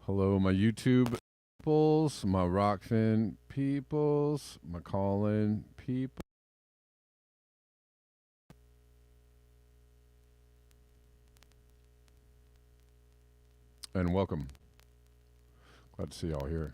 Hello, my YouTube peoples, my Rockfin peoples, my Colin people. And welcome. Glad to see y'all here.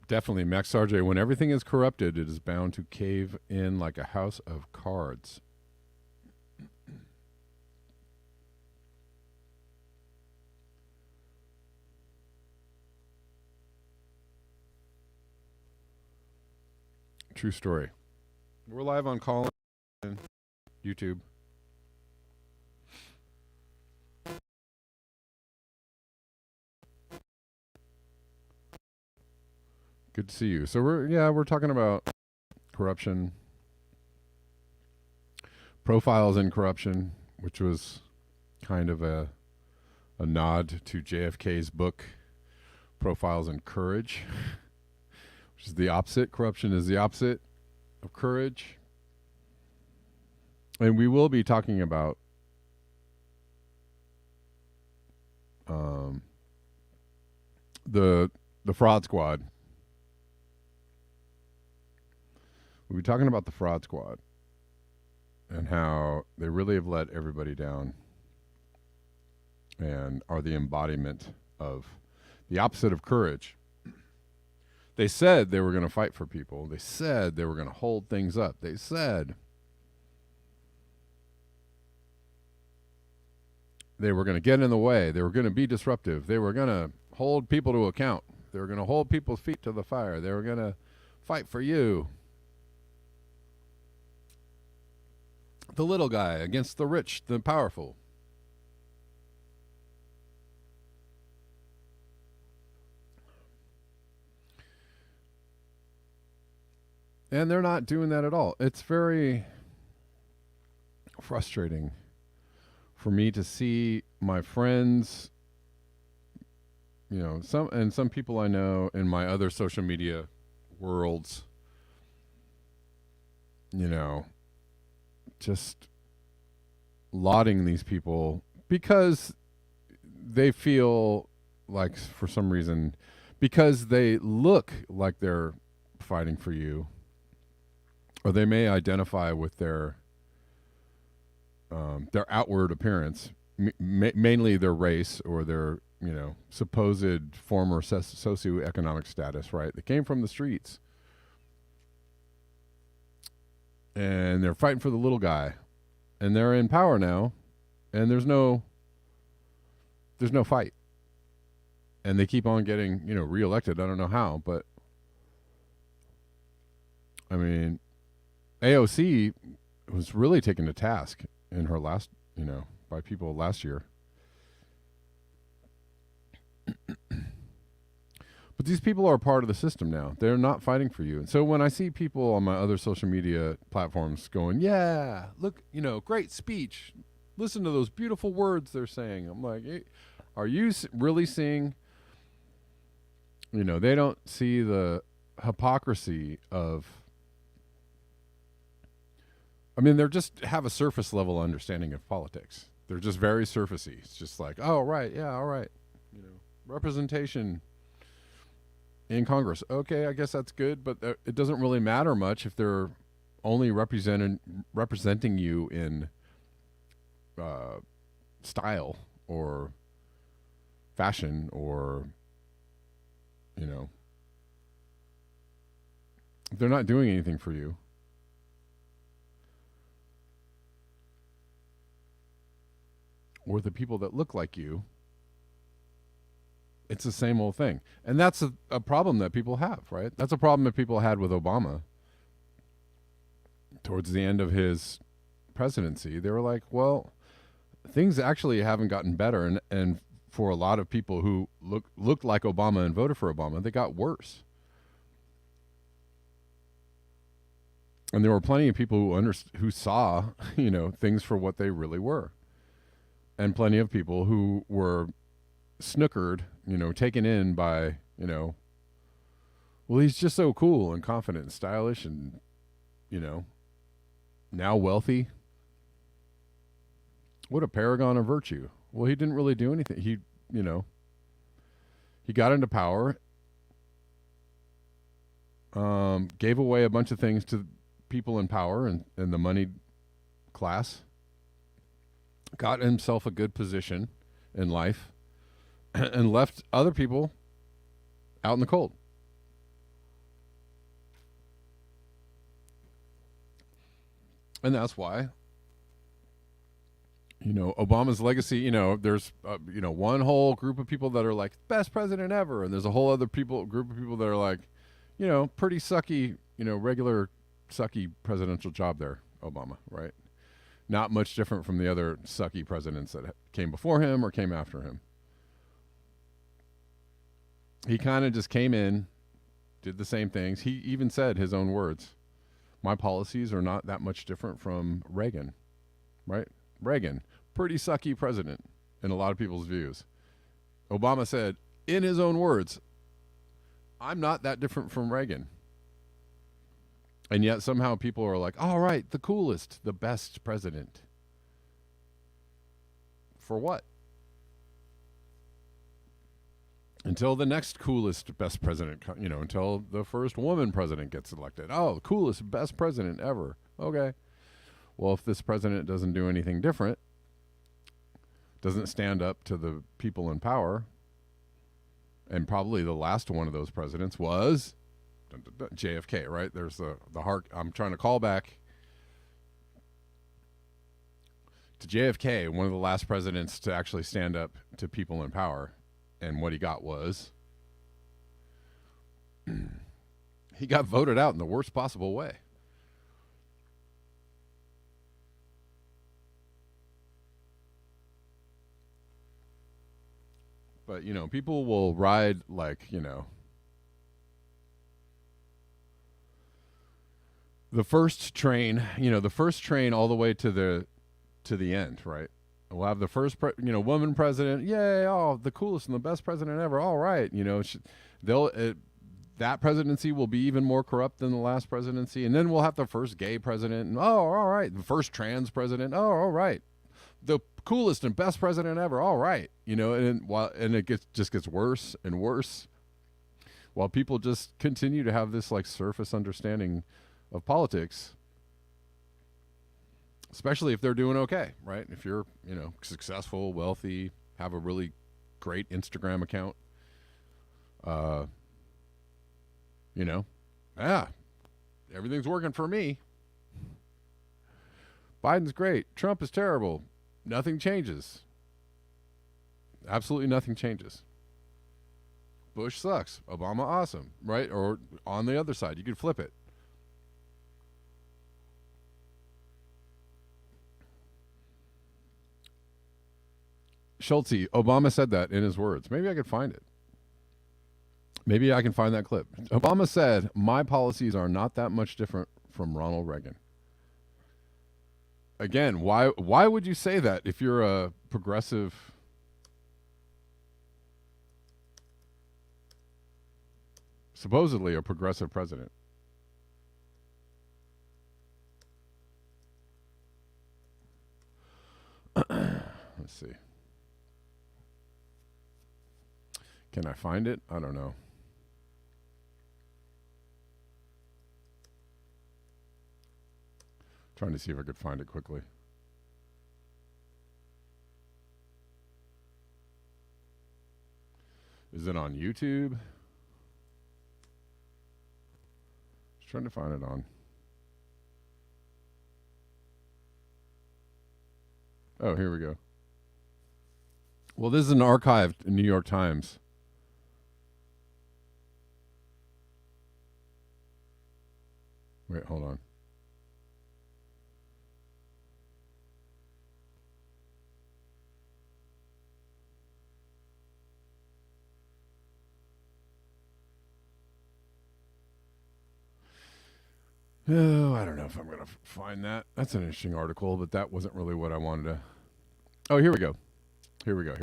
Definitely, Max RJ. When everything is corrupted, it is bound to cave in like a house of cards. True story. We're live on Colin and YouTube. Good to see you. So we're talking about corruption, profiles in corruption, which was kind of a nod to JFK's book, Profiles in Courage, which is the opposite. Corruption is the opposite of courage. And we will be talking about the fraud squad. We'll be talking about the fraud squad and how they really have let everybody down and are the embodiment of the opposite of courage. They said they were going to fight for people. They said they were going to hold things up. They said they were going to get in the way. They were going to be disruptive. They were going to hold people to account. They were going to hold people's feet to the fire. They were going to fight for you. The little guy against the rich, the powerful. And they're not doing that at all. It's very frustrating for me to see my friends, some people I know in my other social media worlds, just lauding these people because they feel like, for some reason, because they look like they're fighting for you, or they may identify with their outward appearance, mainly their race or their supposed former socioeconomic status. Right? They came from the streets, and they're fighting for the little guy, and they're in power now, and there's no fight, and they keep on getting reelected. I don't know how, but I mean, AOC was really taken to task in her last, by people last year. But these people are part of the system now. They're not fighting for you. And so when I see people on my other social media platforms going, yeah, look, great speech. Listen to those beautiful words they're saying. I'm like, hey, are you really seeing, they don't see the hypocrisy of, they just have a surface level understanding of politics. They're just very surfacey. It's just like, oh, right, yeah, all right. Representation in Congress. Okay, I guess that's good, but it doesn't really matter much if they're only representing you in style or fashion, or if they're not doing anything for you. Or the people that look like you, it's the same old thing. And that's a problem that people have, right? That's a problem that people had with Obama towards the end of his presidency. They were like, well, things actually haven't gotten better. And for a lot of people who looked like Obama and voted for Obama, they got worse. And there were plenty of people who saw, things for what they really were. And plenty of people who were snookered, taken in by, Well, he's just so cool and confident and stylish and, you know, now wealthy. What a paragon of virtue. Well, he didn't really do anything. You know, he got into power, gave away a bunch of things to people in power and the moneyed class, got himself a good position in life, and left other people out in the cold. And that's why, you know, Obama's legacy, you know, there's, you know, one whole group of people that are like, best president ever. And there's a whole other group of people that are like, you know, pretty sucky, you know, regular sucky presidential job there, Obama, right? Not much different from the other sucky presidents that came before him or came after him. He kind of just came in, did the same things. He even said his own words, my policies are not that much different from Reagan, right? Reagan, pretty sucky president in a lot of people's views. Obama said, in his own words, I'm not that different from Reagan. And yet somehow people are like, all right, the coolest, the best president. For what? Until the next coolest, best president, you know, until the first woman president gets elected. Oh, the coolest, best president ever. Okay. Well, if this president doesn't do anything different, doesn't stand up to the people in power, and probably the last one of those presidents was JFK, right? There's the heart. I'm trying to call back to JFK, one of the last presidents to actually stand up to people in power. And what he got was he got voted out in the worst possible way. But, you know, people will ride like, you know, the first train, you know, the first train all the way to the end, right? We'll have the first, woman president. Yay! Oh, the coolest and the best president ever. All right, you know, that presidency will be even more corrupt than the last presidency, and then we'll have the first gay president. And, oh, all right, the first trans president. Oh, all right, the coolest and best president ever. All right, you know, and it just gets worse and worse, while people just continue to have this like surface understanding of politics. Especially if they're doing okay, right? If you're, you know, successful, wealthy, have a really great Instagram account, you know, everything's working for me. Biden's great. Trump is terrible. Nothing changes. Absolutely nothing changes. Bush sucks. Obama awesome, right? Or on the other side, you could flip it. Schultze, Obama said that in his words. Maybe I could find it. Maybe I can find that clip. Obama said, my policies are not that much different from Ronald Reagan. Again, why would you say that if you're a progressive, supposedly a progressive president? Let's see. Can I find it? I don't know. Trying to see if I could find it quickly. Is it on YouTube? Just trying to find it on. Oh, here we go. Well, this is an archived New York Times. Wait, hold on. Oh, I don't know if I'm going to find that. That's an interesting article, but that wasn't really what I wanted to. Oh, here we go. Here we go.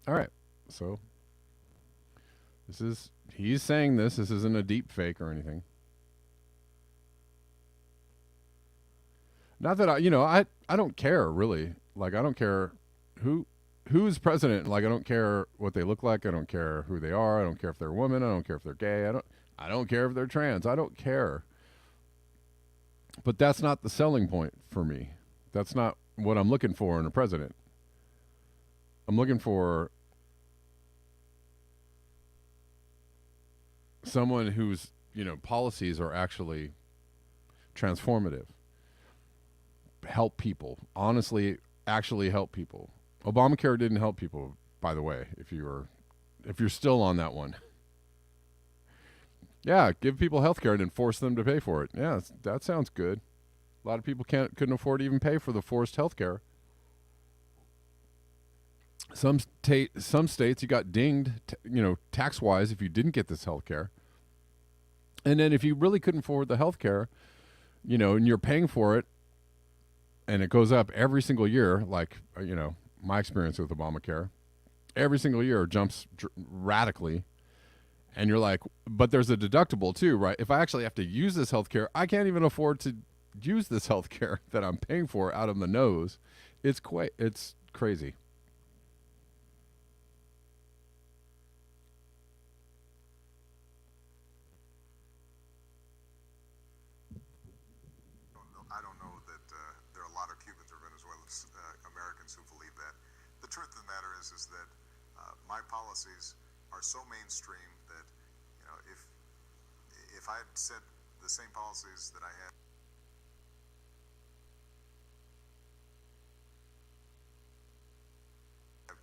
All right. So this is he's saying this. This isn't a deep fake or anything. Not that I don't care really. Like I don't care who who's president. Like I don't care what they look like. I don't care who they are. I don't care if they're a woman. I don't care if they're gay. I don't care if they're trans. I don't care. But that's not the selling point for me. That's not what I'm looking for in a president. I'm looking for someone whose, policies are actually transformative. Help people. Honestly, actually help people. Obamacare didn't help people, by the way, if you're still on that one. Yeah, give people health care and then force them to pay for it. Yeah, that sounds good. A lot of people couldn't afford to even pay for the forced health care. Some states you got dinged, tax wise if you didn't get this health care. And then if you really couldn't afford the health care, and you're paying for it, and it goes up every single year, like my experience with Obamacare, every single year jumps radically. And you're like, but there's a deductible too, right? If I actually have to use this health care, I can't even afford to use this health care that I'm paying for out of the nose. It's crazy. I don't know that there are a lot of Cubans or Venezuelans, Americans who believe that. The truth of the matter is that my policies are so mainstream that if I had said the same policies that I had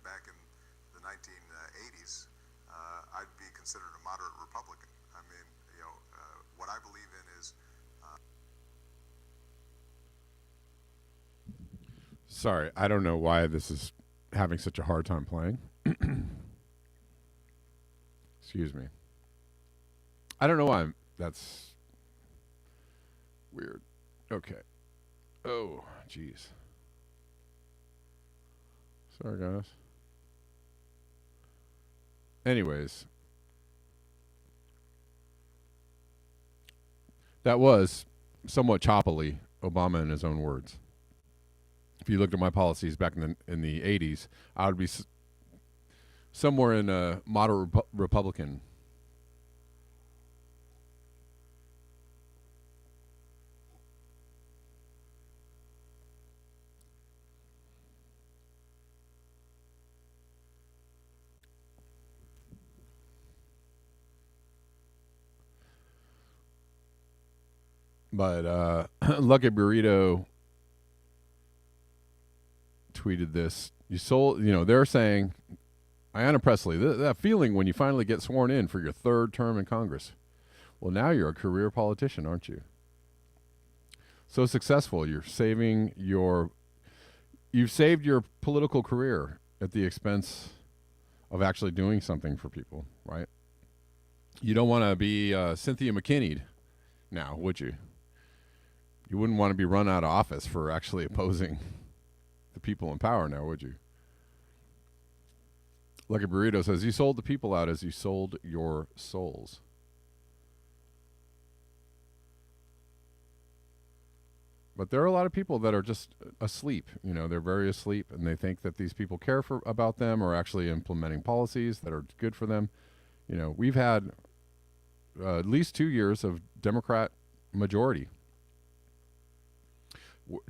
back in the 1980s, I'd be considered a moderate Republican. I mean, what I believe in is. Sorry, I don't know why this is having such a hard time playing. Excuse me. I don't know why. That's weird. Okay. Oh, jeez. Sorry, guys. Anyways, that was somewhat choppily Obama in his own words. If you looked at my policies back in the 80s, I would be somewhere in a moderate Republican. But Lucky Burrito tweeted this. They're saying, Ayanna Pressley, that feeling when you finally get sworn in for your third term in Congress. Well, now you're a career politician, aren't you? So successful, you've saved your political career at the expense of actually doing something for people, right? You don't want to be Cynthia McKinney now, would you? You wouldn't want to be run out of office for actually opposing the people in power now, would you? Lucky Burrito says, you sold the people out as you sold your souls. But there are a lot of people that are just asleep. They're very asleep, and they think that these people care about them or actually implementing policies that are good for them. We've had at least 2 years of Democrat majority.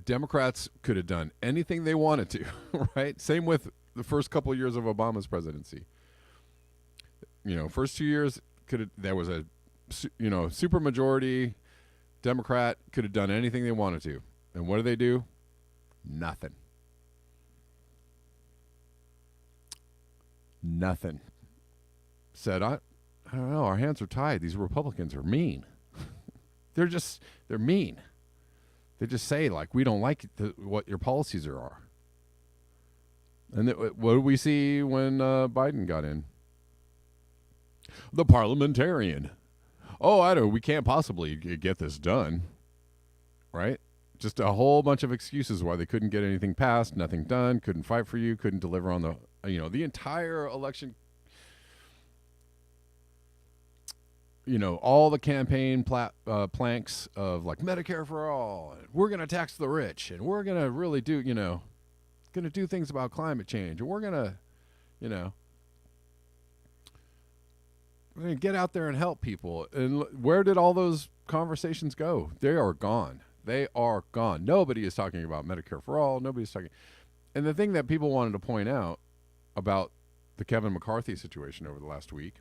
Democrats could have done anything they wanted to, right? Same with the first couple of years of Obama's presidency. First 2 years there was a super majority. Democrat could have done anything they wanted to. And what do? Nothing. Nothing. Said, I don't know, our hands are tied. These Republicans are mean. They're mean. They just say, like, we don't like what your policies are. And what did we see when Biden got in? The parliamentarian. Oh, we can't possibly get this done. Right? Just a whole bunch of excuses why they couldn't get anything passed, nothing done, couldn't fight for you, couldn't deliver on the entire election all the campaign planks of like Medicare for all, and we're going to tax the rich, and we're going to really do, going to do things about climate change, and we're going to, we're going to get out there and help people. And where did all those conversations go? They are gone. They are gone. Nobody is talking about Medicare for all. Nobody's talking. And the thing that people wanted to point out about the Kevin McCarthy situation over the last week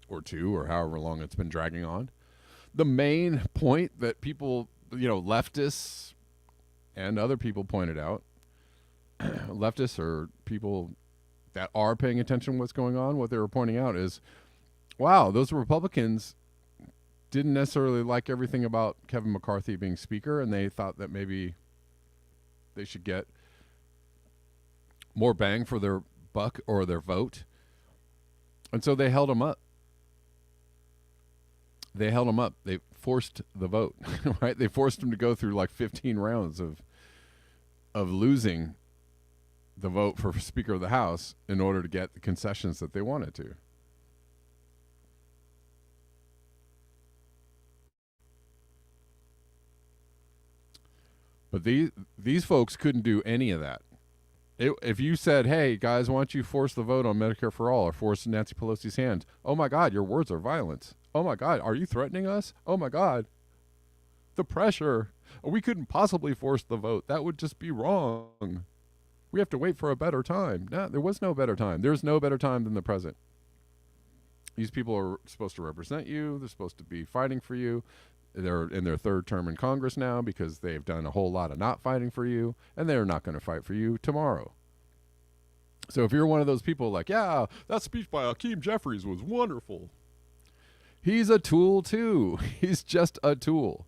or two, or however long it's been dragging on, the main point that people, leftists and other people pointed out, leftists or people that are paying attention to what's going on, what they were pointing out is, wow, those Republicans didn't necessarily like everything about Kevin McCarthy being speaker, and they thought that maybe they should get more bang for their buck or their vote. And so they held him up. They forced the vote, right? They forced him to go through like 15 rounds of losing the vote for Speaker of the House in order to get the concessions that they wanted to. But these folks couldn't do any of that. If you said, hey, guys, why don't you force the vote on Medicare for all or force Nancy Pelosi's hand? Oh, my God, your words are violence. Oh, my God, are you threatening us? Oh, my God, the pressure. We couldn't possibly force the vote. That would just be wrong. We have to wait for a better time. No, there was no better time. There's no better time than the present. These people are supposed to represent you. They're supposed to be fighting for you. They're in their third term in Congress now because they've done a whole lot of not fighting for you, and they're not going to fight for you tomorrow. So if you're one of those people like, yeah, that speech by Hakeem Jeffries was wonderful. He's a tool too. He's just a tool.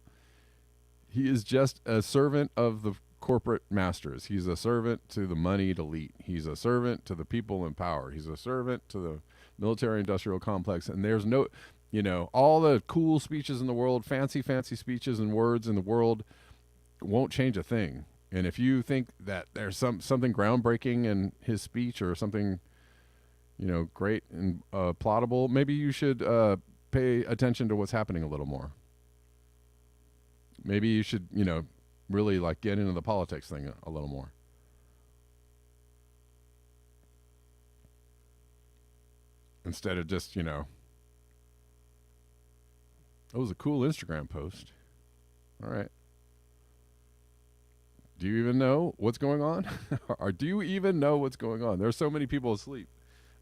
He is just a servant of the corporate masters. He's a servant to the moneyed elite. He's a servant to the people in power. He's a servant to the military-industrial complex. And there's no... all the cool speeches in the world, fancy speeches and words in the world won't change a thing. And if you think that there's something groundbreaking in his speech or something, great and plottable, maybe you should pay attention to what's happening a little more. Maybe you should, really like get into the politics thing a little more. Instead of just, it was a cool Instagram post. All right. Do you even know what's going on? Or do you even know what's going on? There's so many people asleep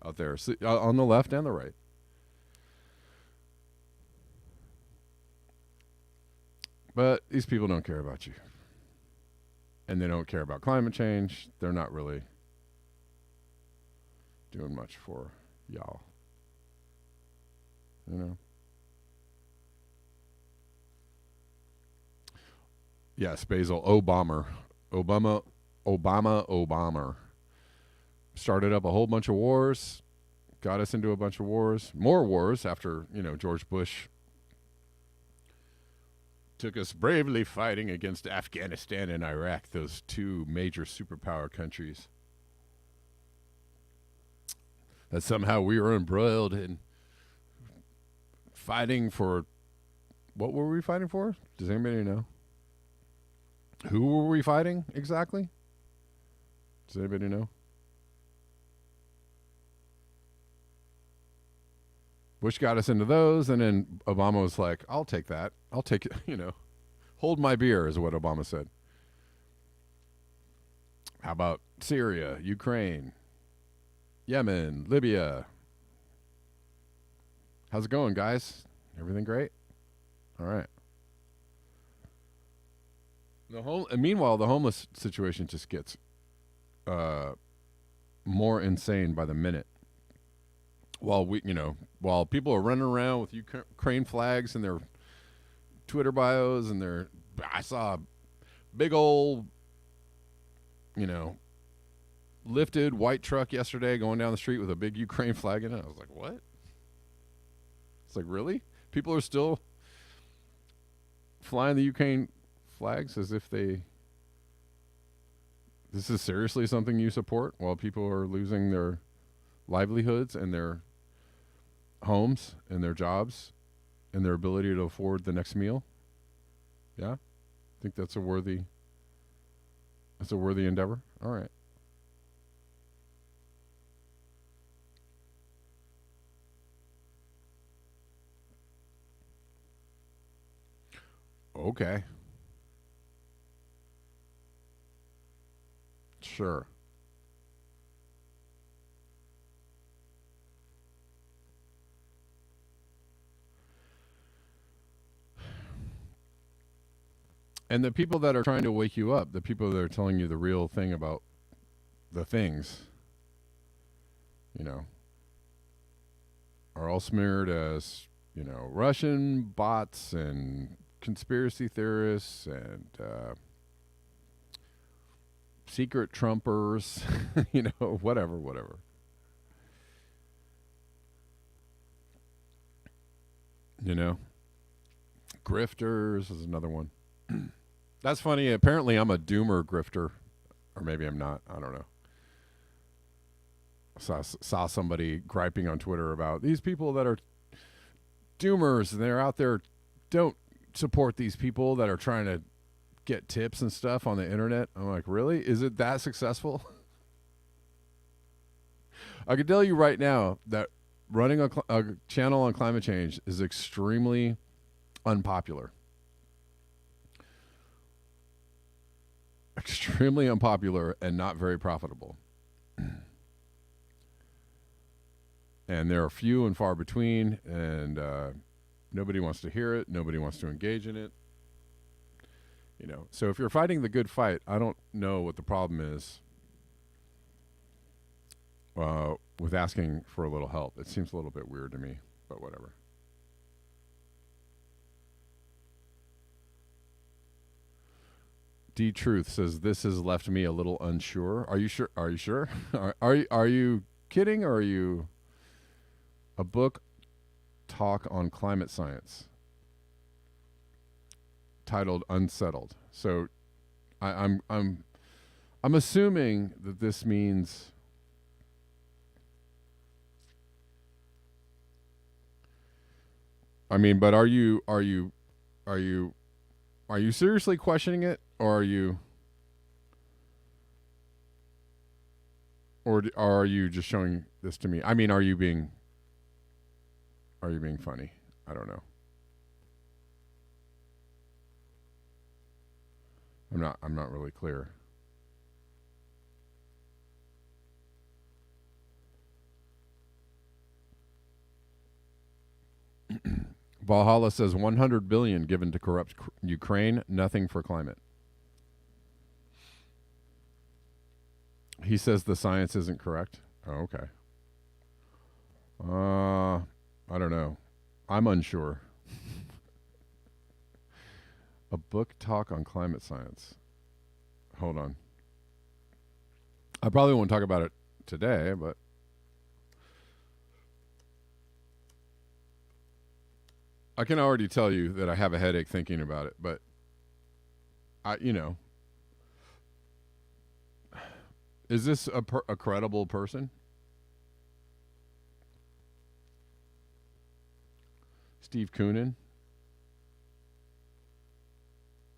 out there on the left and the right. But these people don't care about you. And they don't care about climate change. They're not really doing much for y'all. Yes, Basil, Obama. Started up a whole bunch of wars, got us into a bunch of wars, more wars after, George Bush took us bravely fighting against Afghanistan and Iraq, those two major superpower countries. That somehow we were embroiled in fighting for, what were we fighting for? Does anybody know? Who were we fighting exactly? Does anybody know? Bush got us into those, and then Obama was like, I'll take that. I'll take it, hold my beer is what Obama said. How about Syria, Ukraine, Yemen, Libya? How's it going, guys? Everything great? All right. Meanwhile, the homeless situation just gets more insane by the minute. While people are running around with Ukraine flags in their Twitter bios and I saw a big old, lifted white truck yesterday going down the street with a big Ukraine flag in it. I was like, what? It's like, really? People are still flying the Ukraine flags as if this is seriously something you support while people are losing their livelihoods and their homes and their jobs and their ability to afford the next meal. Yeah, I think that's a worthy endeavor. All right. Okay. Sure. And the people that are trying to wake you up, the people that are telling you the real thing about the things, you know, are all smeared as, Russian bots and conspiracy theorists and secret Trumpers, whatever. You know, grifters is another one. That's funny. Apparently, I'm a doomer grifter, or maybe I'm not. I don't know. Saw somebody griping on Twitter about these people that are doomers and they're out there. Don't support these people that are trying to get tips and stuff on the internet. I'm like, really? Is it that successful? I can tell you right now that running a channel on climate change is extremely unpopular. Extremely unpopular and not very profitable. And there are few and far between, and nobody wants to hear it. Nobody wants to engage in it. So if you're fighting the good fight, I don't know what the problem is with asking for a little help. It seems a little bit weird to me, but whatever. D Truth says this has left me a little unsure. Are you sure? Are you sure? Are you kidding, or are you a book talk on climate science titled Unsettled? So I'm assuming that this means but are you seriously questioning it, or are you just showing this to me? Are you being funny? I don't know. I'm not really clear. Valhalla says 100 billion given to corrupt Ukraine, nothing for climate. He says the science isn't correct. Oh, okay. I don't know. I'm unsure. A book talk on climate science. Hold on. I probably won't talk about it today, but I can already tell you that I have a headache thinking about it, but is this a credible person? Steve Koonin.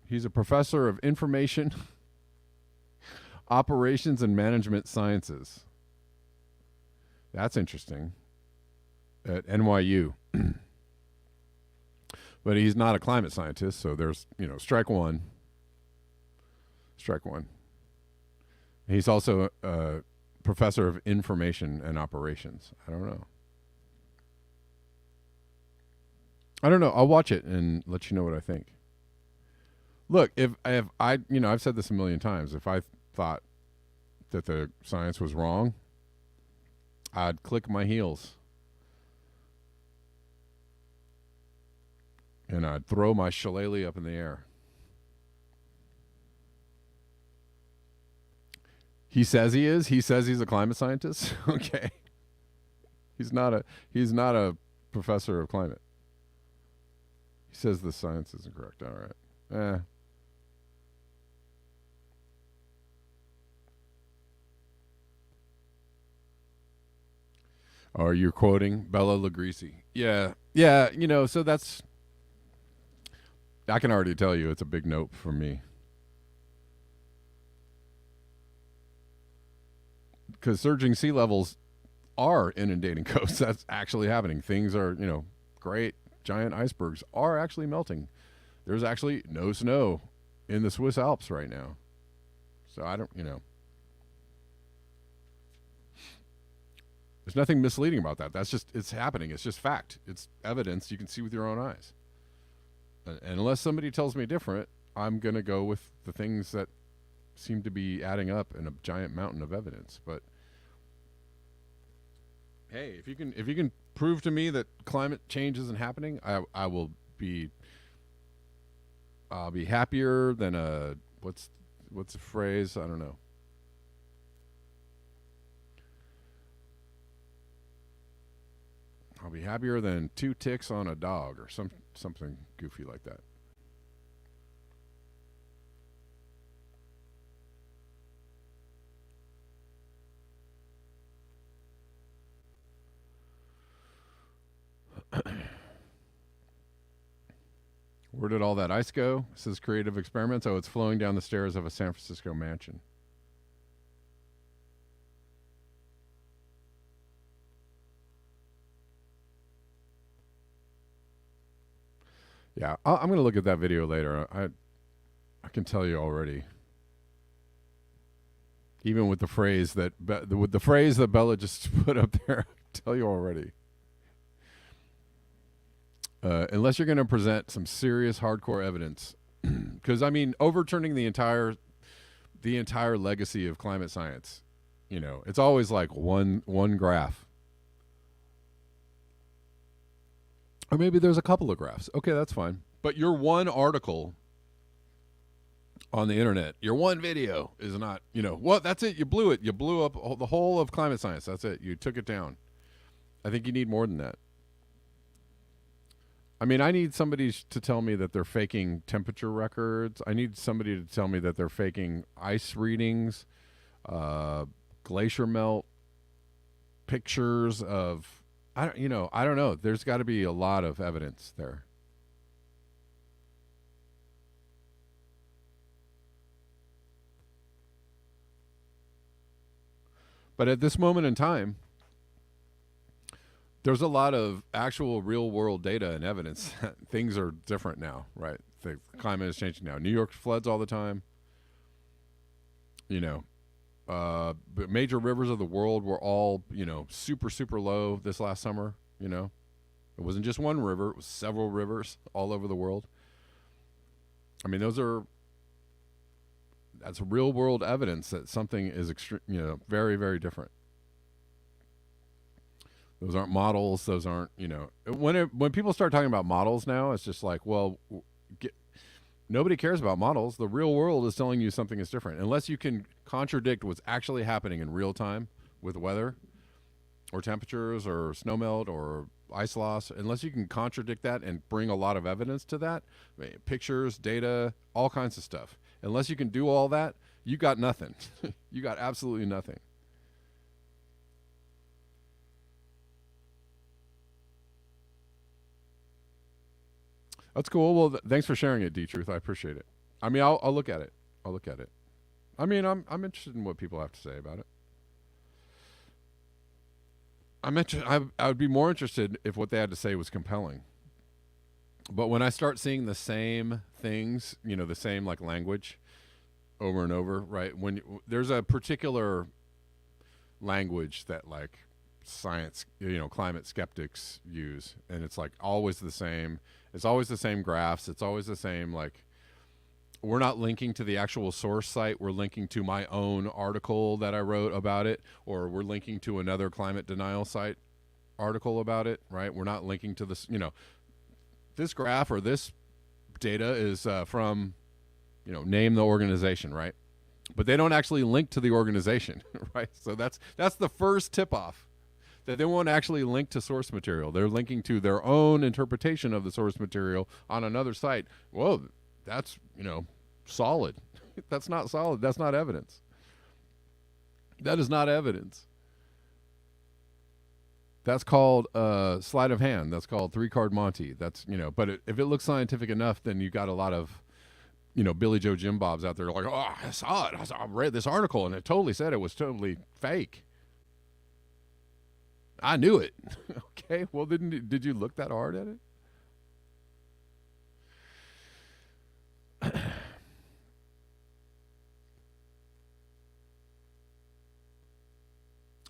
He's a professor of information, operations, and management sciences. That's interesting. At NYU. But he's not a climate scientist, so there's, strike one. Strike one. He's also a professor of information and operations. I don't know. I'll watch it and let you know what I think. Look, if I, I've said this a million times. If I thought that the science was wrong, I'd click my heels. And I'd throw my shillelagh up in the air. He says he is. He says he's a climate scientist. Okay. He's not a professor of climate. He says the science isn't correct. All right. Or you're quoting Bella Lugosi. Yeah. Yeah, so that's, I can already tell you it's a big nope from me. Because surging sea levels are inundating coasts. That's actually happening. Things are, great giant icebergs are actually melting. There's actually no snow in the Swiss Alps right now. So I don't, there's nothing misleading about that. That's just, it's happening. It's just fact. It's evidence you can see with your own eyes. And unless somebody tells me different, I'm going to go with the things that seem to be adding up in a giant mountain of evidence. But hey, if you can prove to me that climate change isn't happening, I'll be happier than a what's the phrase? I don't know. I'll be happier than 2 ticks on a dog or something goofy like that. Where did all that ice go? Says Creative Experiments. Oh, it's flowing down the stairs of a San Francisco mansion. Yeah, I'm going to look at that video later. I can tell you already. Even with the phrase that Bella just put up there, I can tell you already. Unless you're going to present some serious hardcore evidence, because I mean, overturning the entire legacy of climate science, it's always like one graph, or maybe there's a couple of graphs. Okay, that's fine. But your one article on the internet, your one video is not, what? That's it. You blew it. You blew up the whole of climate science. That's it. You took it down. I think you need more than that. I mean, I need somebody to tell me that they're faking temperature records. I need somebody to tell me that they're faking ice readings, glacier melt, pictures of, I don't know. There's got to be a lot of evidence there. But at this moment in time, there's a lot of actual real world data and evidence that things are different now, right? The climate is changing now. New York floods all the time. But major rivers of the world were all, super, super low this last summer. It wasn't just one river. It was several rivers all over the world. I mean, that's real world evidence that something is very, very different. Those aren't models. Those aren't, when people start talking about models now, it's just like, well, nobody cares about models. The real world is telling you something is different. Unless you can contradict what's actually happening in real time with weather or temperatures or snowmelt or ice loss, unless you can contradict that and bring a lot of evidence to that, pictures, data, all kinds of stuff. Unless you can do all that, you got nothing. You got absolutely nothing. That's cool. Well, thanks for sharing it, D-Truth. I appreciate it. I mean, I'll look at it. I mean, I'm interested in what people have to say about it. I would be more interested if what they had to say was compelling. But when I start seeing the same things, the same like language over and over, right? When there's a particular language that like science, climate skeptics use, and it's like always the same. It's always the same graphs. It's always the same, like, we're not linking to the actual source site. We're linking to my own article that I wrote about it, or we're linking to another climate denial site article about it, right? We're not linking to this, this graph or this data is from, name the organization, right? But they don't actually link to the organization, right? So that's the first tip-off. That they won't actually link to source material. They're linking to their own interpretation of the source material on another site. Whoa, that's, solid. That's not solid. That's not evidence. That is not evidence. That's called sleight of hand. That's called three-card Monty. That's, but if it looks scientific enough, then you got a lot of, Billy Joe Jim Bobs out there like, oh, I saw it. I read this article and it totally said it was totally fake. I knew it. Okay, well, did you look that hard at it?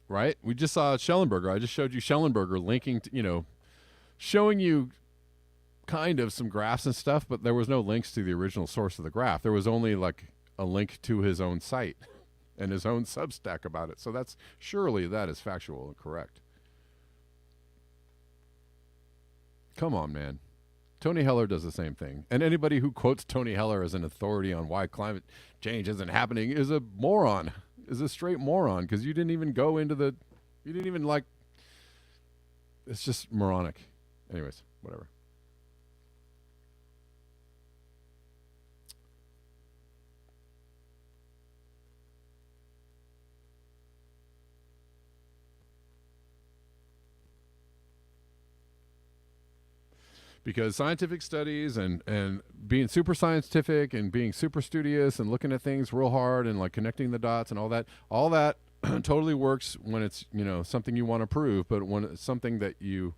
Right? We just saw Schellenberger. I just showed you Schellenberger linking to, showing you kind of some graphs and stuff, but there was no links to the original source of the graph. There was only like a link to his own site and his own Substack about it. So surely that is factual and correct. Come on, man. Tony Heller does the same thing. And anybody who quotes Tony Heller as an authority on why climate change isn't happening is a moron, is a straight moron, because you didn't even go into you didn't even it's just moronic. Anyways, whatever. Because scientific studies and being super scientific and being super studious and looking at things real hard and like connecting the dots and all that totally works when it's, something you want to prove. But when it's something that you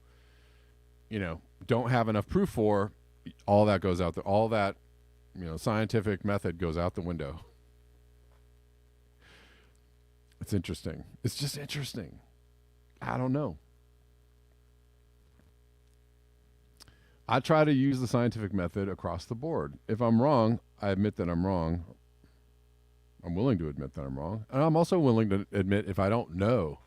don't have enough proof for, all that goes out all that, scientific method goes out the window. It's interesting. It's just interesting. I don't know. I try to use the scientific method across the board. If I'm wrong, I admit that I'm wrong. I'm willing to admit that I'm wrong. And I'm also willing to admit if I don't know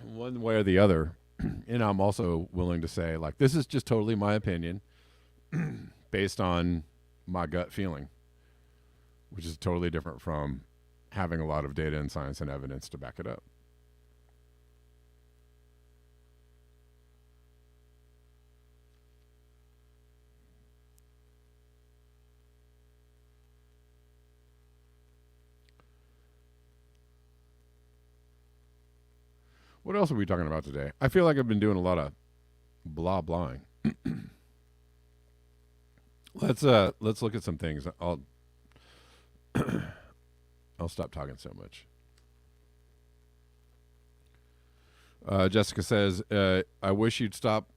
one way or the other. And I'm also willing to say, like, this is just totally my opinion based on my gut feeling, which is totally different from having a lot of data and science and evidence to back it up. What else are we talking about today? I feel like I've been doing a lot of blah blahing. Let's look at some things. I'll stop talking so much. Jessica says, I wish you'd stop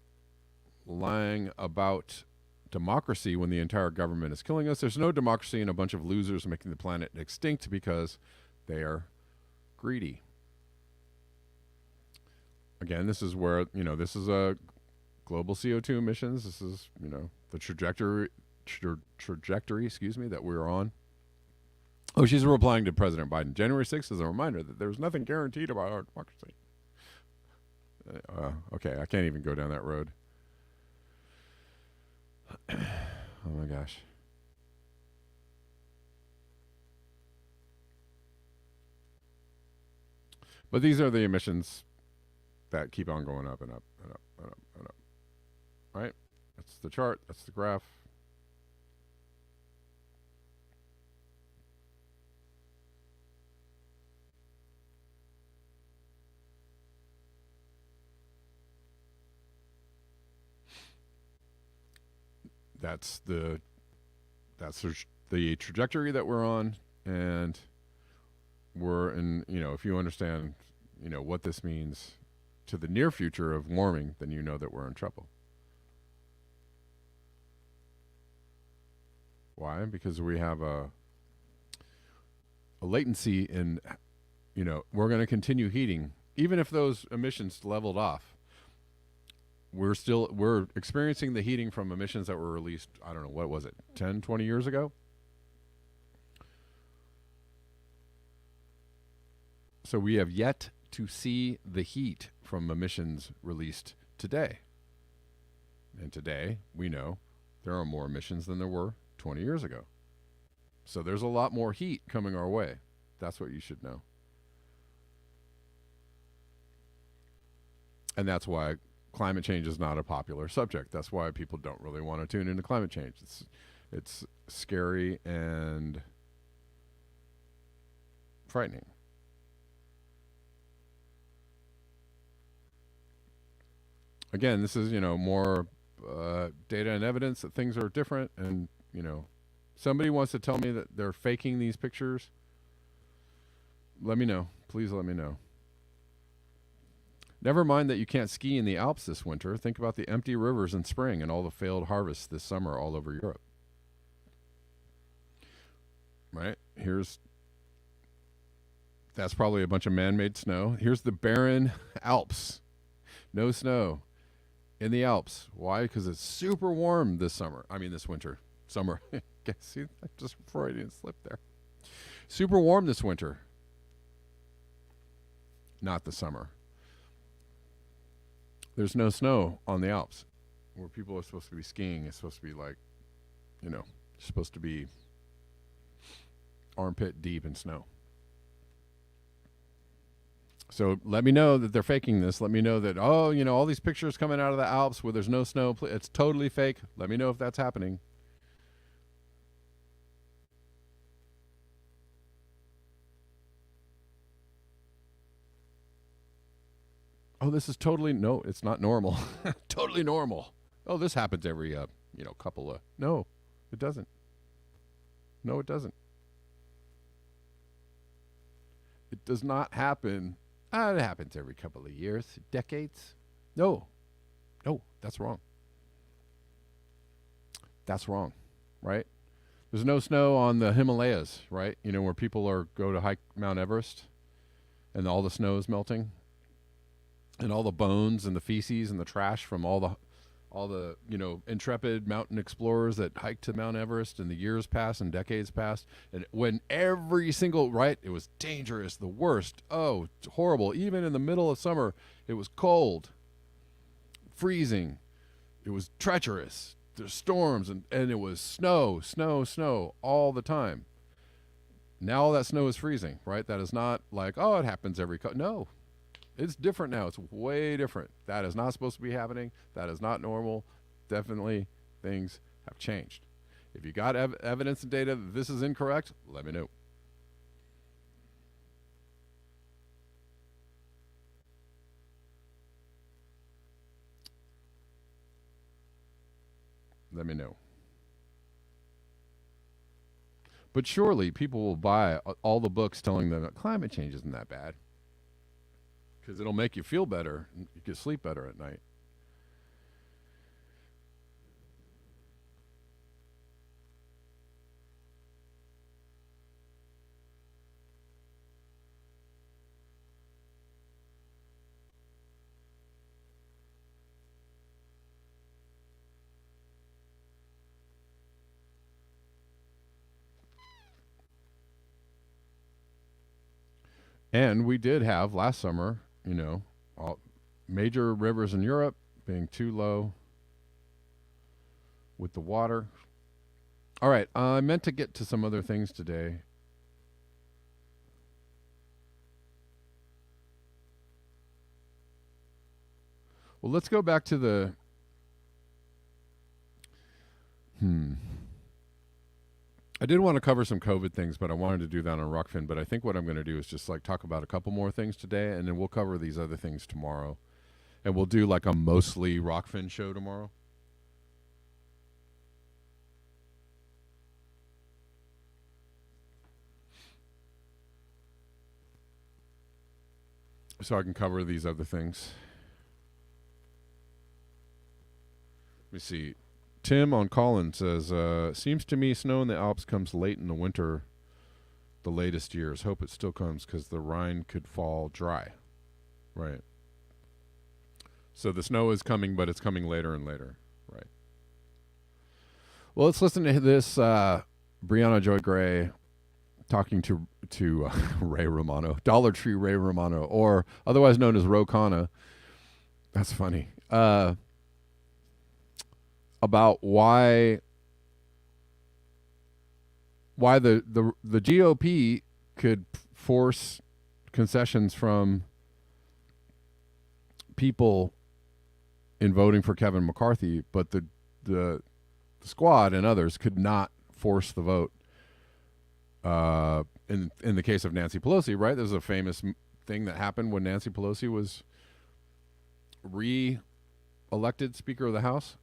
lying about democracy when the entire government is killing us. There's no democracy and a bunch of losers making the planet extinct because they are greedy. Again, this is where, this is a global CO2 emissions. This is, the trajectory, that we're on. Oh, she's replying to President Biden. January 6th is a reminder that there's nothing guaranteed about our democracy. Okay, I can't even go down that road. Oh my gosh. But these are the emissions that keep on going up and up and up and up and up. Right? That's the chart. That's the graph. That's the trajectory that we're on, and we're in, if you understand, what this means to the near future of warming, then you know that we're in trouble. Why? Because we have a latency in, we're going to continue heating. Even if those emissions leveled off, we're experiencing the heating from emissions that were released, I don't know, what was it, 10, 20 years ago? So we have yet to see the heat from emissions released today. And today, we know there are more emissions than there were 20 years ago. So there's a lot more heat coming our way. That's what you should know. And that's why climate change is not a popular subject. That's why people don't really want to tune into climate change. It's scary and frightening. Again, this is, more data and evidence that things are different. And, somebody wants to tell me that they're faking these pictures. Let me know. Please let me know. Never mind that you can't ski in the Alps this winter. Think about the empty rivers in spring and all the failed harvests this summer all over Europe. Right? That's probably a bunch of man-made snow. Here's the barren Alps. No snow in the Alps. Why? Because it's super warm this winter. Summer. See, I just Freudian slip there. Super warm this winter. Not the summer. There's no snow on the Alps where people are supposed to be skiing. It's supposed to be like, supposed to be armpit deep in snow. So let me know that they're faking this. Let me know that, all these pictures coming out of the Alps where there's no snow, it's totally fake. Let me know if that's happening. Oh, this is totally, no, it's not normal. Totally normal. Oh, this happens every, couple of, no, it doesn't. No, it doesn't. It does not happen. It happens every couple of years, decades. No, that's wrong. That's wrong, right? There's no snow on the Himalayas, right? Where people go to hike Mount Everest and all the snow is melting. And all the bones and the feces and the trash from all the intrepid mountain explorers that hiked to Mount Everest, and the years passed and decades passed, and when every single it was dangerous, the worst, horrible. Even in the middle of summer, it was cold, freezing, it was treacherous. There's storms and it was snow all the time. Now all that snow is freezing, right? That is not like, it happens every no. It's different now. It's way different. That is not supposed to be happening. That is not normal. Definitely things have changed. If you got evidence and data that this is incorrect, let me know. Let me know. But surely people will buy all the books telling them that climate change isn't that bad. Because it'll make you feel better. You can sleep better at night. And we did have last summer, all major rivers in Europe being too low with the water. All right, I meant to get to some other things today. Well, let's go back to the I did want to cover some COVID things, but I wanted to do that on Rockfin. But I think what I'm going to do is just talk about a couple more things today, and then we'll cover these other things tomorrow. And we'll do a mostly Rockfin show tomorrow. So I can cover these other things. Let me see. Tim on Collin says, seems to me snow in the Alps comes late in the winter the latest years. Hope it still comes because the Rhine could fall dry. Right. So the snow is coming, but it's coming later and later. Right. Well, let's listen to this Brianna Joy Gray talking to Ray Romano, Dollar Tree Ray Romano, or otherwise known as Ro Khanna. That's funny. About why the GOP could force concessions from people in voting for Kevin McCarthy, but the squad and others could not force the vote. In the case of Nancy Pelosi, right? There's a famous thing that happened when Nancy Pelosi was elected Speaker of the House.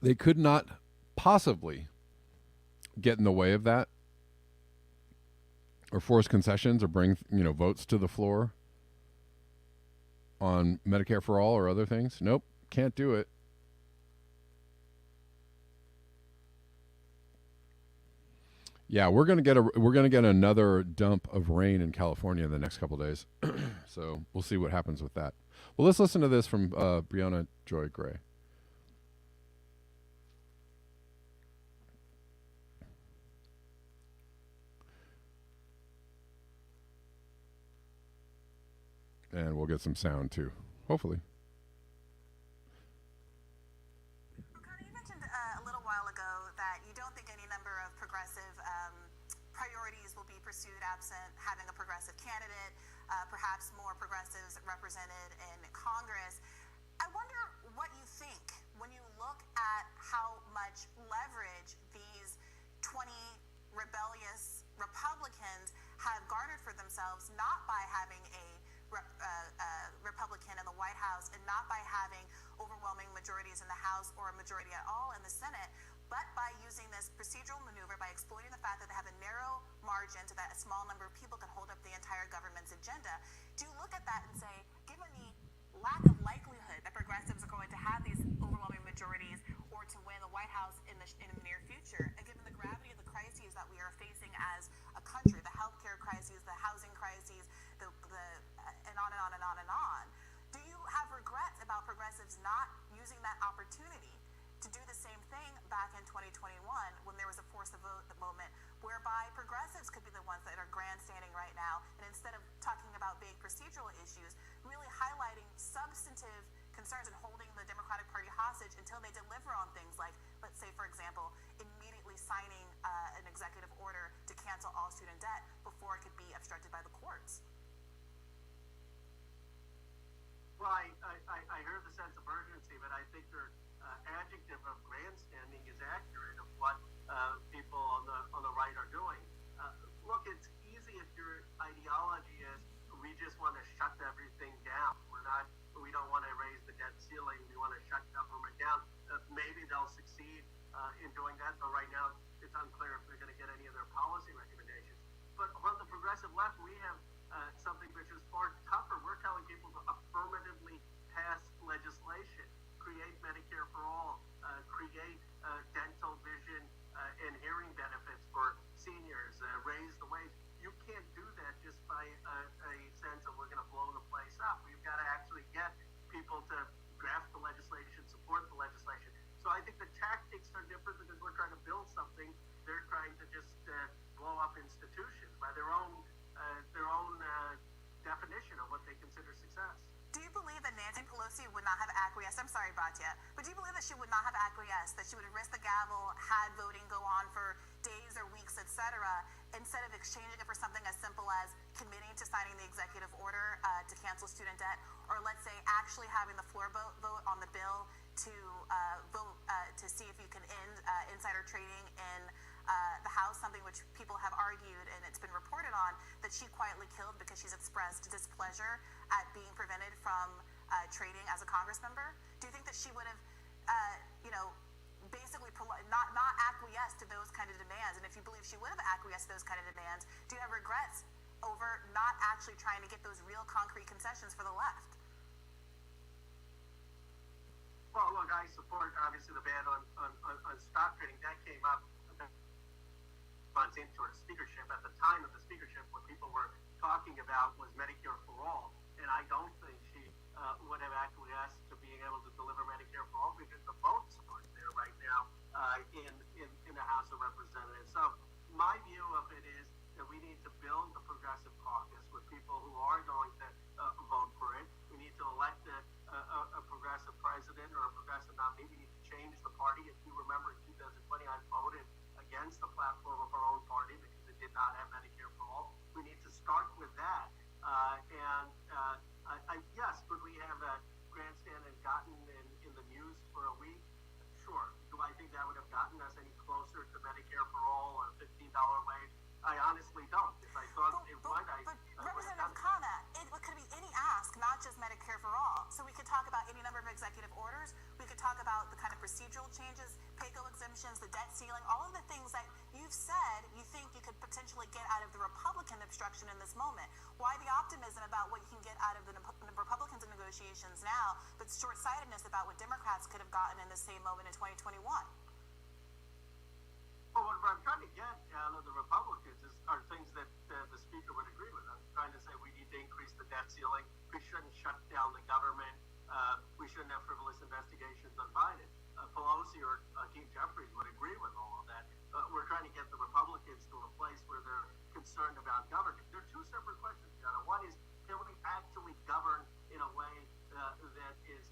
They could not possibly get in the way of that or force concessions or bring, votes to the floor on Medicare for all or other things. Nope, can't do it. Yeah, we're gonna get another dump of rain in California in the next couple days, so we'll see what happens with that. Well, let's listen to this from Brianna Joy Gray. And we'll get some sound too, hopefully. Connor, you mentioned a little while ago that you don't think any number of progressive priorities will be pursued absent having a progressive candidate, perhaps more progressives represented in Congress. I wonder what you think when you look at how much leverage these 20 rebellious Republicans have garnered for themselves, not by having a Republican in the White House and not by having overwhelming majorities in the House or a majority at all in the Senate, but by using this procedural maneuver, by exploiting the fact that they have a narrow margin so that a small number of people can hold up the entire government's agenda. Do you look at that and say, given the lack of likelihood that progressives are going to have these overwhelming majorities or to win the White House in the near future, and given the gravity of the crises that we are facing as a country, the healthcare crises, the housing crises, and on and on and on and on, do you have regrets about progressives not using that opportunity to do the same thing back in 2021 when there was a force the vote moment whereby progressives could be the ones that are grandstanding right now, and instead of talking about big procedural issues, really highlighting substantive concerns and holding the Democratic Party hostage until they deliver on things like, let's say, for example, immediately signing an executive order to cancel all student debt before it could be obstructed by the courts? Well, I heard the sense of urgency, but I think their adjective of grandstanding is accurate of what people on the right are doing. Look, it's easy if your ideology is we just want to shut everything down. We don't want to raise the debt ceiling. We want to shut government down. Maybe they'll succeed in doing that, but right now it's unclear if they're going to get any of their policy recommendations. But on the progressive left, we have something which is far tougher. We're telling people to affirmatively pass legislation, create Medicare for all, create dental, vision, and hearing benefits for seniors, raise the wage. You can't do that just by a sense of we're going to blow the place up. We've got to actually get people to draft the legislation, support the legislation. So I think the tactics are different because we're trying to build something. They're trying to just blow up institutions by their own definition of what they consider success. Do you believe that Nancy Pelosi would not have acquiesced? I'm sorry, Batya, but do you believe that she would not have acquiesced, that she would have risked the gavel, had voting go on for days or weeks, etc., instead of exchanging it for something as simple as committing to signing the executive order to cancel student debt, or let's say actually having the floor vote on the bill to vote to see if you can end insider trading in the House, something which people have argued and it's been reported on that she quietly killed because she's expressed displeasure at being prevented from trading as a Congress member? Do you think that she would have, basically not acquiesced to those kind of demands? And if you believe she would have acquiesced to those kind of demands, do you have regrets over not actually trying to get those real concrete concessions for the left? Well, look, I support obviously the ban on stock trading. That came up months into her speakership. At the time of the speakership, what people were talking about was Medicare for all, and I don't think she would have acquiesced to being able to deliver Medicare for all because the votes aren't there right now in the House of Representatives. So my view of it is that we need to build the progressive caucus with people who are going to vote for it. We need to elect a progressive president or a progressive nominee. We need to change the party. If you remember, in 2020, I voted against the platform of our own party because it did not have Medicare for all. We need to start with that. Yes, could we have a grandstand and gotten in the news for a week? Sure. Do I think that would have gotten us any closer to Medicare for all or $15 wage? I honestly don't. If I thought it would, But Representative Khanna, not just Medicare for all. So we could talk about any number of executive orders. We could talk about the kind of procedural changes, PAYGO exemptions, the debt ceiling, all of the things that you've said you think you could potentially get out of the Republican obstruction in this moment. Why the optimism about what you can get out of the Republicans in negotiations now, but short-sightedness about what Democrats could have gotten in the same moment in 2021? Well, what I'm trying to get out of the Republicans are things that the Speaker would agree with. I'm trying to say we need to increase the debt ceiling. We shouldn't shut down the government. We shouldn't have frivolous investigations on Biden. Pelosi or Keith Jeffries would agree with all of that. We're trying to get the Republicans to a place where they're concerned about government. There are two separate questions, Jana. One is, can we actually govern in a way that is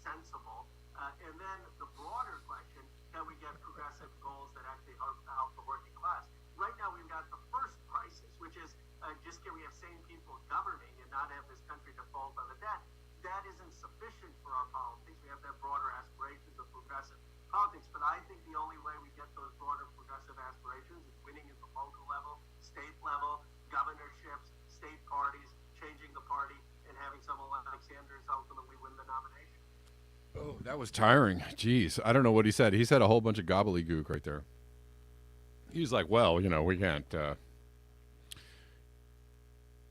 sensible? And then the broader question, can we get progressive goals that actually help the working class? Right now, we've got the first crisis, which is just can we have sane people governing and not have this country default on the debt? That isn't sufficient for our politics. We have to have broader aspirations of progressive politics. But I think the only way we get those broader progressive aspirations is winning at the local level, state level, governorships, state parties, changing the party, and having someone like Sanders ultimately win the nomination. Oh, that was tiring. Jeez, I don't know what he said. He said a whole bunch of gobbledygook right there. He's like, well, we can't,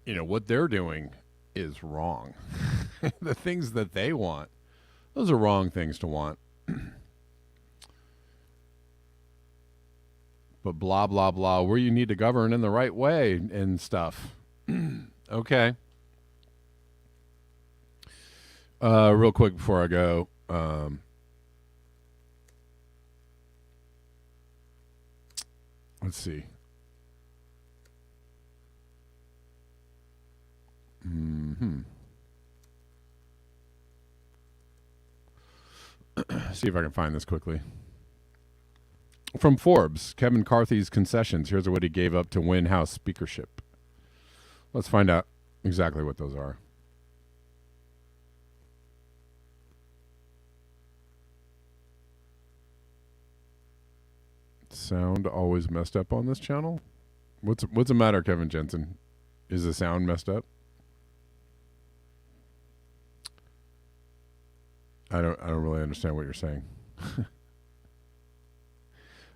what they're doing is wrong. The things that they want, those are wrong things to want. But blah, blah, blah, where you need to govern in the right way and stuff. Okay. Real quick before I go, let's see. See if I can find this quickly. From Forbes, Kevin McCarthy's concessions. Here's what he gave up to win House speakership. Let's find out exactly what those are. Sound always messed up on this channel? What's the matter, Kevin Jensen? Is the sound messed up? I don't really understand what you're saying.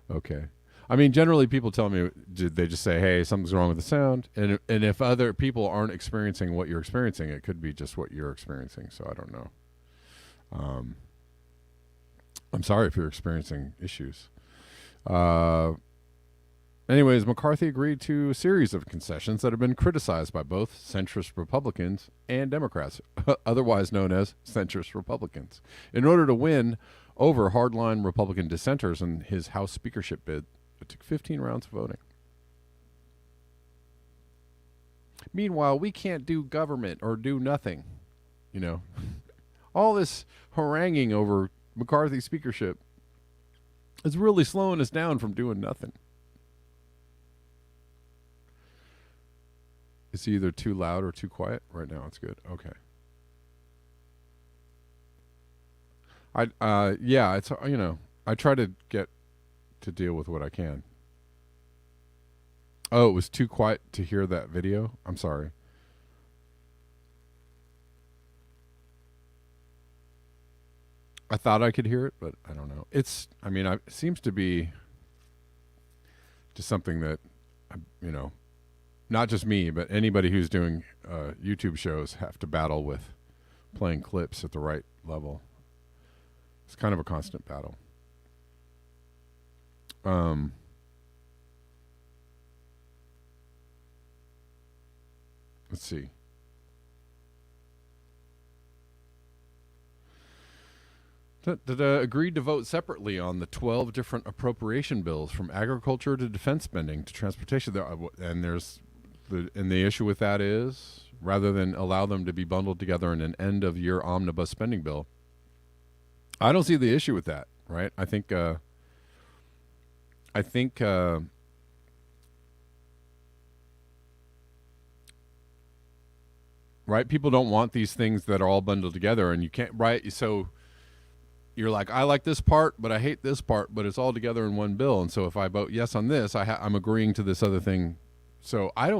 Okay. I mean, generally people tell me, they just say, hey, something's wrong with the sound. And if other people aren't experiencing what you're experiencing, it could be just what you're experiencing. So I don't know. I'm sorry if you're experiencing issues. Anyways, McCarthy agreed to a series of concessions that have been criticized by both centrist Republicans and Democrats, otherwise known as centrist Republicans, in order to win over hardline Republican dissenters in his House speakership bid. It took 15 rounds of voting. Meanwhile, we can't do government or do nothing. All this haranguing over McCarthy's speakership is really slowing us down from doing nothing. It's either too loud or too quiet. Right now it's good. Okay. It's I try to get to deal with what I can. Oh, it was too quiet to hear that video. I'm sorry. I thought I could hear it, but I don't know. It seems to be just something that, not just me, but anybody who's doing YouTube shows have to battle with playing clips at the right level. It's kind of a constant battle. Let's see. Agreed to vote separately on the 12 different appropriation bills, from agriculture to defense spending to transportation. And the issue with that is, rather than allow them to be bundled together in an end-of-year omnibus spending bill, I don't see the issue with that, right? I think right? People don't want these things that are all bundled together, and you can't, right? So you're like, I like this part, but I hate this part, but it's all together in one bill. And so if I vote yes on this, I'm agreeing to this other thing. So I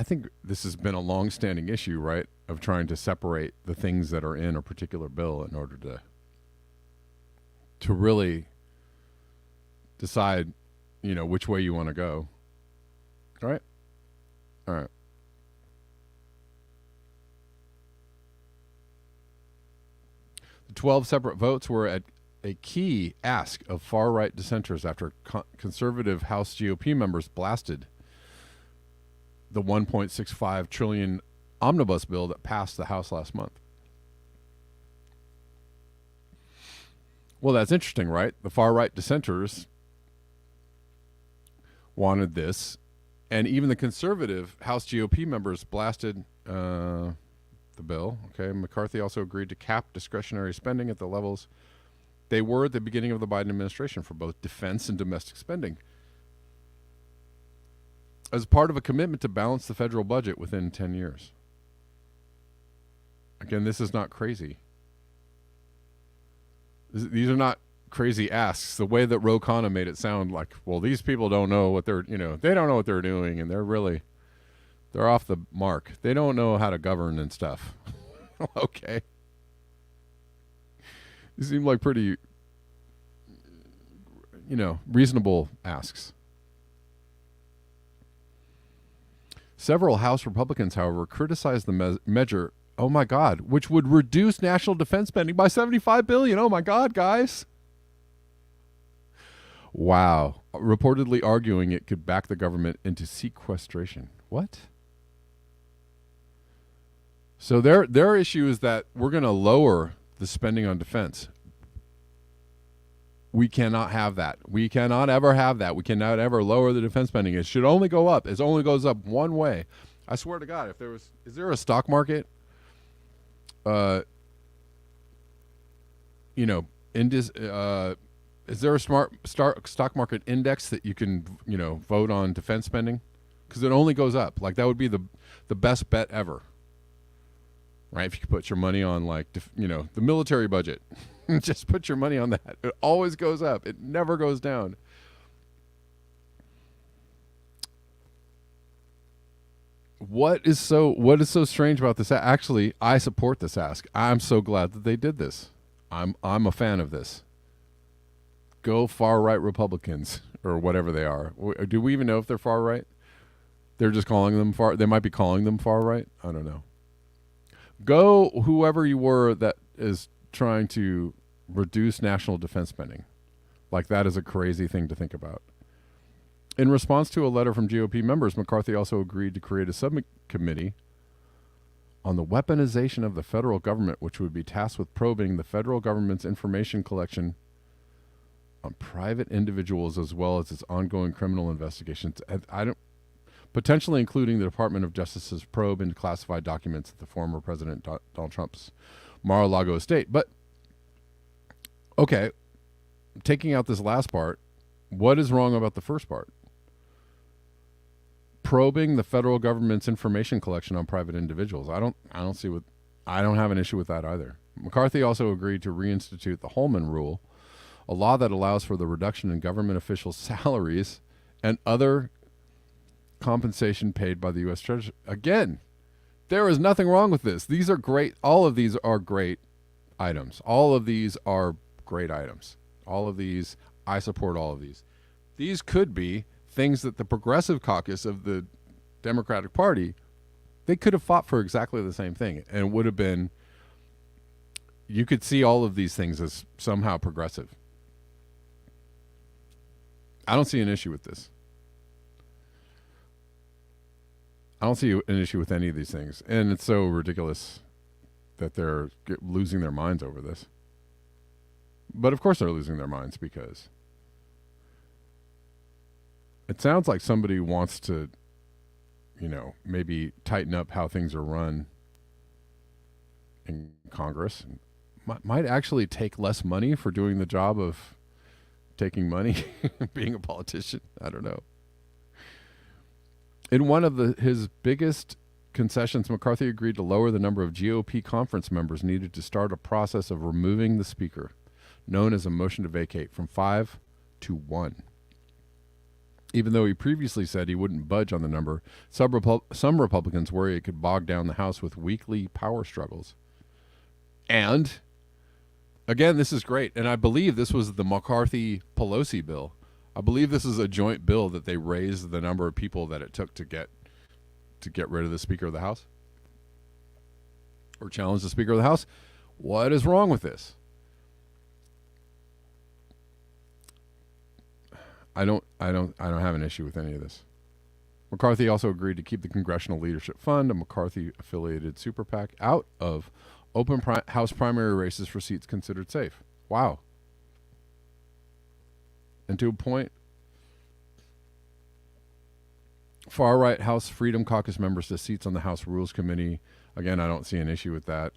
think this has been a long-standing issue, right? of trying to separate the things that are in a particular bill in order to really decide, which way you want to go. All right? All right. The 12 separate votes were at a key ask of far-right dissenters after conservative House GOP members blasted the $1.65 trillion omnibus bill that passed the House last month. Well, that's interesting, right? The far-right dissenters wanted this, and even the conservative House GOP members blasted the bill. Okay, McCarthy also agreed to cap discretionary spending at the levels they were at the beginning of the Biden administration for both defense and domestic spending, as part of a commitment to balance the federal budget within 10 years. Again, this is not crazy. These are not crazy asks. The way that Ro Khanna made it sound like, well, these people don't know what they're, they don't know what they're doing, and they're off the mark. They don't know how to govern and stuff. Okay. These seem like pretty, reasonable asks. Several House Republicans, however, criticized the measure, oh my God, which would reduce national defense spending by $75 billion. Oh my God, guys. Wow. Reportedly arguing it could back the government into sequestration. What? So their issue is that we're going to lower the spending on defense. We cannot have that. We cannot ever have that. We cannot ever lower the defense spending. It should only go up. It only goes up one way. I swear to God, is there a stock market? Is there a stock market index that you can, vote on defense spending? Because it only goes up. Like, that would be the best bet ever. Right? If you could put your money on, like, the military budget, just put your money on that. It always goes up. It never goes down. What is so strange about this? Actually, I support this ask. I'm so glad that they did this. I'm a fan of this. Go far right Republicans, or whatever they are. Do we even know if they're far right? They're just calling them far. They might be calling them far right. I don't know. Go whoever you were that is trying to reduce national defense spending. Like, that is a crazy thing to think about. In response to a letter from GOP members, McCarthy also agreed to create a subcommittee on the weaponization of the federal government, which would be tasked with probing the federal government's information collection on private individuals as well as its ongoing criminal investigations. Potentially including the Department of Justice's probe into classified documents at the former President Donald Trump's Mar-a-Lago estate. But, okay, taking out this last part, what is wrong about the first part? Probing the federal government's information collection on private individuals. I don't have an issue with that either. McCarthy also agreed to reinstitute the Holman Rule, a law that allows for the reduction in government officials' salaries and other compensation paid by the U.S. Treasury. Again, there is nothing wrong with this. These are great. All of these are great items. All of these are great items. All of these, I support all of these. These could be things that the Progressive Caucus of the Democratic Party, they could have fought for exactly the same thing. And it would have been, you could see all of these things as somehow progressive. I don't see an issue with this. I don't see an issue with any of these things. And it's so ridiculous that they're losing their minds over this. But of course they're losing their minds because it sounds like somebody wants to, maybe tighten up how things are run in Congress. Might actually take less money for doing the job of taking money, being a politician. I don't know. In one of his biggest concessions, McCarthy agreed to lower the number of GOP conference members needed to start a process of removing the speaker, known as a motion to vacate, from 5 to 1. Even though he previously said he wouldn't budge on the number, some Republicans worry it could bog down the House with weekly power struggles. And, again, this is great. And I believe this was the McCarthy-Pelosi bill. I believe this is a joint bill that they raised the number of people that it took to get rid of the Speaker of the House or challenge the Speaker of the House. What is wrong with this? I don't have an issue with any of this. McCarthy also agreed to keep the Congressional Leadership Fund, a McCarthy-affiliated super PAC, out of open House primary races for seats considered safe. Wow. And to a point, far-right House Freedom Caucus members to seats on the House Rules Committee. Again, I don't see an issue with that.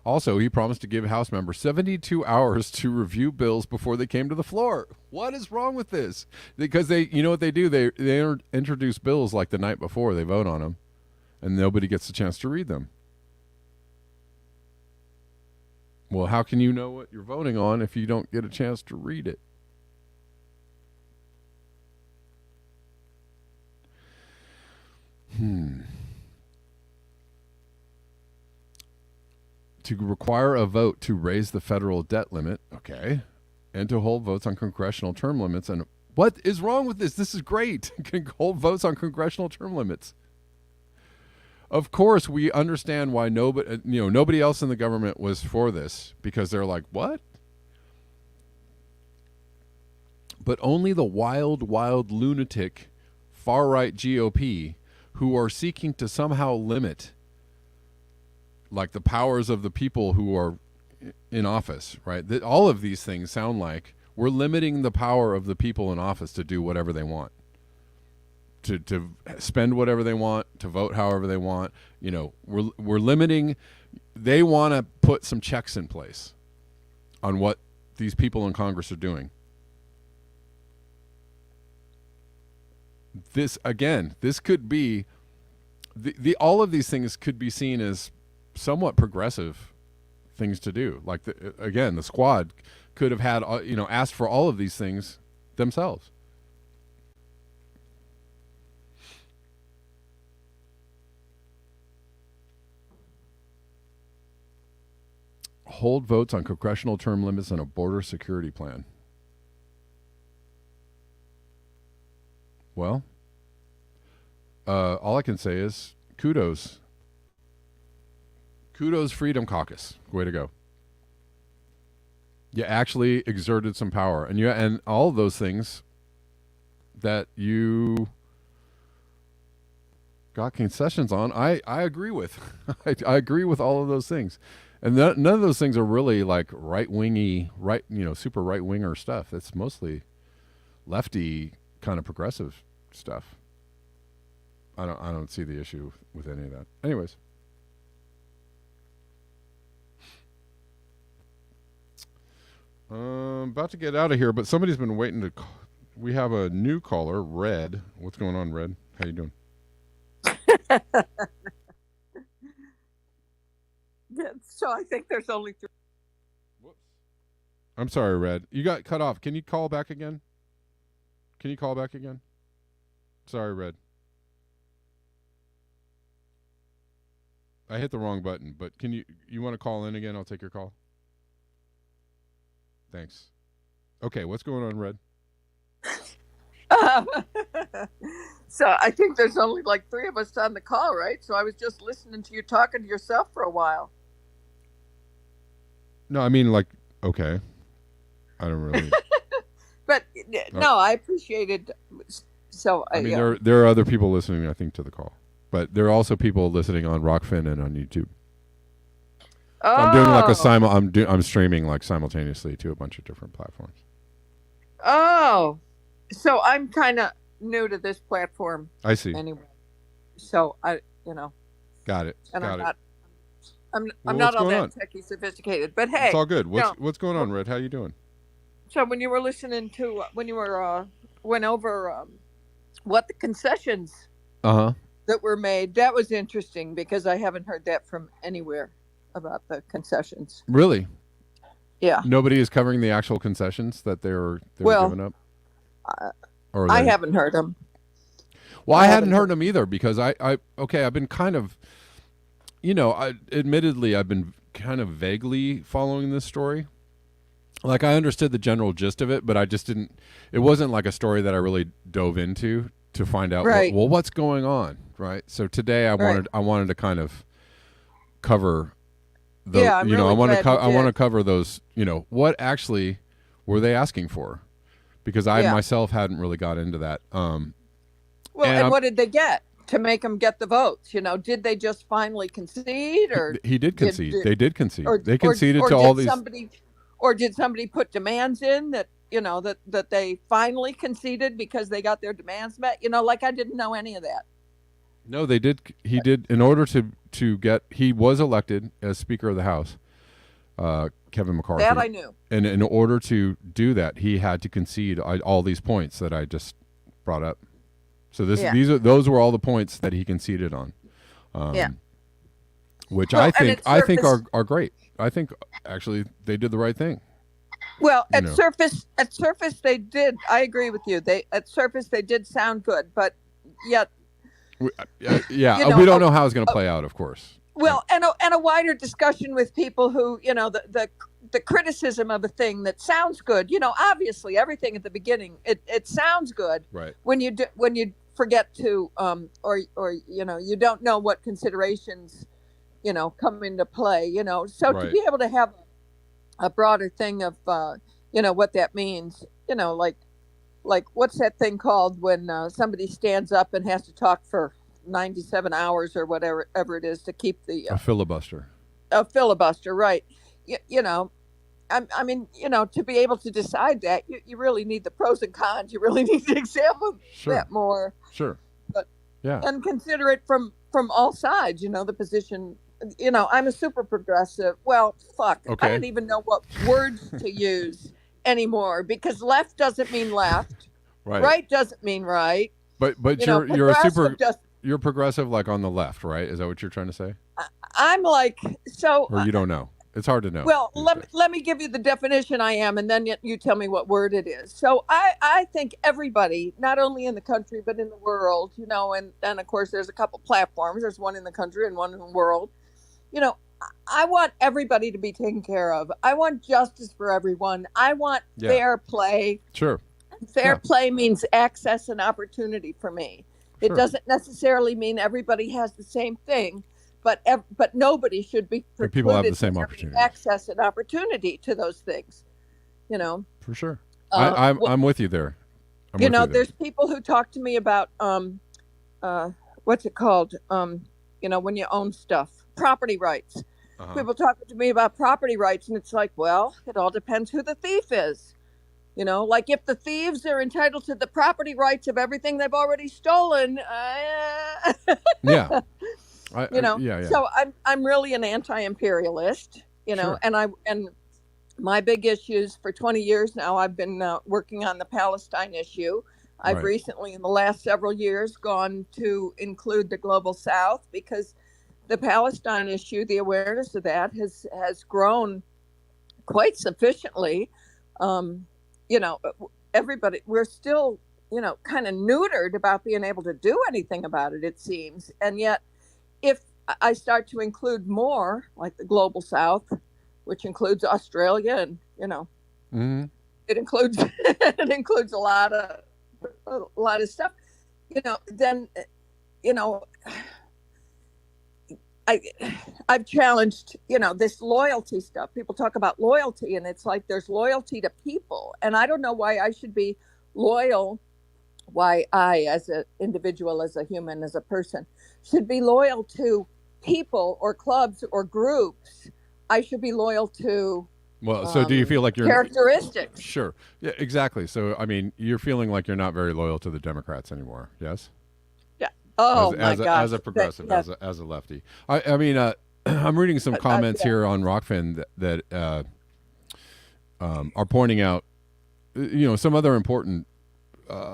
Also, he promised to give House members 72 hours to review bills before they came to the floor. What is wrong with this? Because you know what they do? They introduce bills like the night before they vote on them, and nobody gets a chance to read them. Well, how can you know what you're voting on if you don't get a chance to read it? To require a vote to raise the federal debt limit, okay, and to hold votes on congressional term limits. And what is wrong with this? This is great. Can hold votes on congressional term limits. Of course, we understand why nobody else in the government was for this, because they're like, what? But only the wild lunatic far-right GOP who are seeking to somehow limit like the powers of the people who are in office, right? All of these things sound like we're limiting the power of the people in office to do whatever they want, to spend whatever they want, to vote however they want. You know, we're limiting. They want to put some checks in place on what these people in Congress are doing. This could be all of these things could be seen as somewhat progressive things to do. Like the squad could have had asked for all of these things themselves. Hold votes on congressional term limits and a border security plan. Well, all I can say is kudos. Kudos, Freedom Caucus. Way to go. You actually exerted some power. And all of those things that you got concessions on, I agree with. I agree with all of those things. And none of those things are really like right-wingy, super right-winger stuff. It's mostly lefty kind of progressive stuff. I don't see the issue with any of that. Anyways. About to get out of here, but somebody's been waiting to. We have a new caller, Red. What's going on, Red? How you doing? So I think there's only 3. Whoops. I'm sorry, Red. You got cut off. Can you call back again? Sorry, Red. I hit the wrong button, but you want to call in again? I'll take your call. Thanks. Okay, what's going on, Red? So I think there's only like 3 of us on the call, right? So I was just listening to you talking to yourself for a while. No, I mean, like, okay. I don't really. But no, I appreciated. So I mean, there are other people listening, I think, to the call, but there are also people listening on Rockfin and on YouTube. So I'm doing like I'm streaming like simultaneously to a bunch of different platforms. Oh, so I'm kind of new to this platform. I see. Anyway, so Got it. And Got I'm Well, not what's all going that on? techie sophisticated, but hey, It's all good. What's going on, Red? How you doing? So when you were listening to when you were went over what the concessions Uh-huh. that were made. That was interesting because I haven't heard that from anywhere about the concessions. Really? Yeah. Nobody is covering the actual concessions that they're Well, giving up? Or I they- haven't heard them. Well, I hadn't haven't heard them either because I've been kind of, admittedly, I've been kind of vaguely following this story. Like, I understood the general gist of it, but I just didn't, it wasn't like a story that I really dove into to find out, Right. what's going on, right? So today I wanted to kind of cover the, Yeah, I'm I really want to glad you I want to did. cover those, what actually were they asking for? Because I Yeah. myself hadn't really got into that. Well, And and I'm- what did they get to make them get the votes? Did they just finally concede, or He did concede. They did concede. or They conceded or to did all these. did somebody put demands in that that they finally conceded because they got their demands met? Like I didn't know any of that. No, they did. He did in order to get. He was elected as Speaker of the House, Kevin McCarthy. That I knew. And in order to do that, he had to concede all these points that I just brought up. So Yeah. those were all the points that he conceded on. Yeah. Which Well, I and think it I think surfaced- are great. I think actually they did the right thing. Well, You at know. surface they did. I agree with you. At surface they did sound good, but yet, Yeah, You we know, don't know how it's going to play out, of course. well, and a wider discussion with people who, the criticism of a thing that sounds good. Obviously everything at the beginning it sounds good Right. when you forget to or you don't know what considerations come into play. So to Right. be able to have a broader thing of what that means, like what's that thing called when somebody stands up and has to talk for 97 hours or whatever it is to keep the A filibuster. a filibuster, right? I mean, to be able to decide that, you really need the pros and cons. You really need to examine Sure. that more Sure. But- Yeah. and consider it from all sides. The position. I'm a super progressive. Well, fuck. Okay. I don't even know what words to use anymore because left doesn't mean left. Right doesn't mean right. But you're a progressive super Just, you're progressive like on the left, right? Is that what you're trying to say? I'm like so. Or you don't know? It's hard to know. Well, these days. let me give you the definition I am, and then you tell me what word it is. So I think everybody, not only in the country, but in the world, and of course there's a couple platforms. There's one in the country and one in the world. I want everybody to be taken care of. I want justice for everyone. I want Yeah. fair play. Sure. Fair Yeah. play means access and opportunity for me. It Sure. doesn't necessarily mean everybody has the same thing, but nobody should be But people have the precluded same from having opportunity. access and opportunity to those things. For sure. Uh, I'm with you there. I'm with you there. there's people who talk to me about what's it called? When you own stuff, property rights. Uh-huh. People talking to me about property rights, and it's like, well, it all depends who the thief is. Like if the thieves are entitled to the property rights of everything they've already stolen, Yeah. Yeah. So I'm really an anti-imperialist, Sure. and my big issues for 20 years now, I've been working on the Palestine issue. I've Right. recently, in the last several years, gone to include the global South because the Palestine issue, the awareness of that has grown quite sufficiently. Everybody, we're still, kind of neutered about being able to do anything about it, it seems. And yet, if I start to include more, like the global South, which includes Australia, and Mhm. it includes it includes a lot of stuff, then I've challenged, this loyalty stuff. People talk about loyalty, and it's like there's loyalty to people, and I don't know why I should be loyal. Why I, as an individual, as a human, as a person, should be loyal to people or clubs or groups. I should be loyal to Well, so do you feel like you're characteristics. Sure. Yeah, exactly. So I mean, you're feeling like you're not very loyal to the Democrats anymore. Yes. Oh as my gosh! as a progressive, Yes. as a lefty. I mean, I'm reading some comments yeah. here on Rockfin that are pointing out, some other important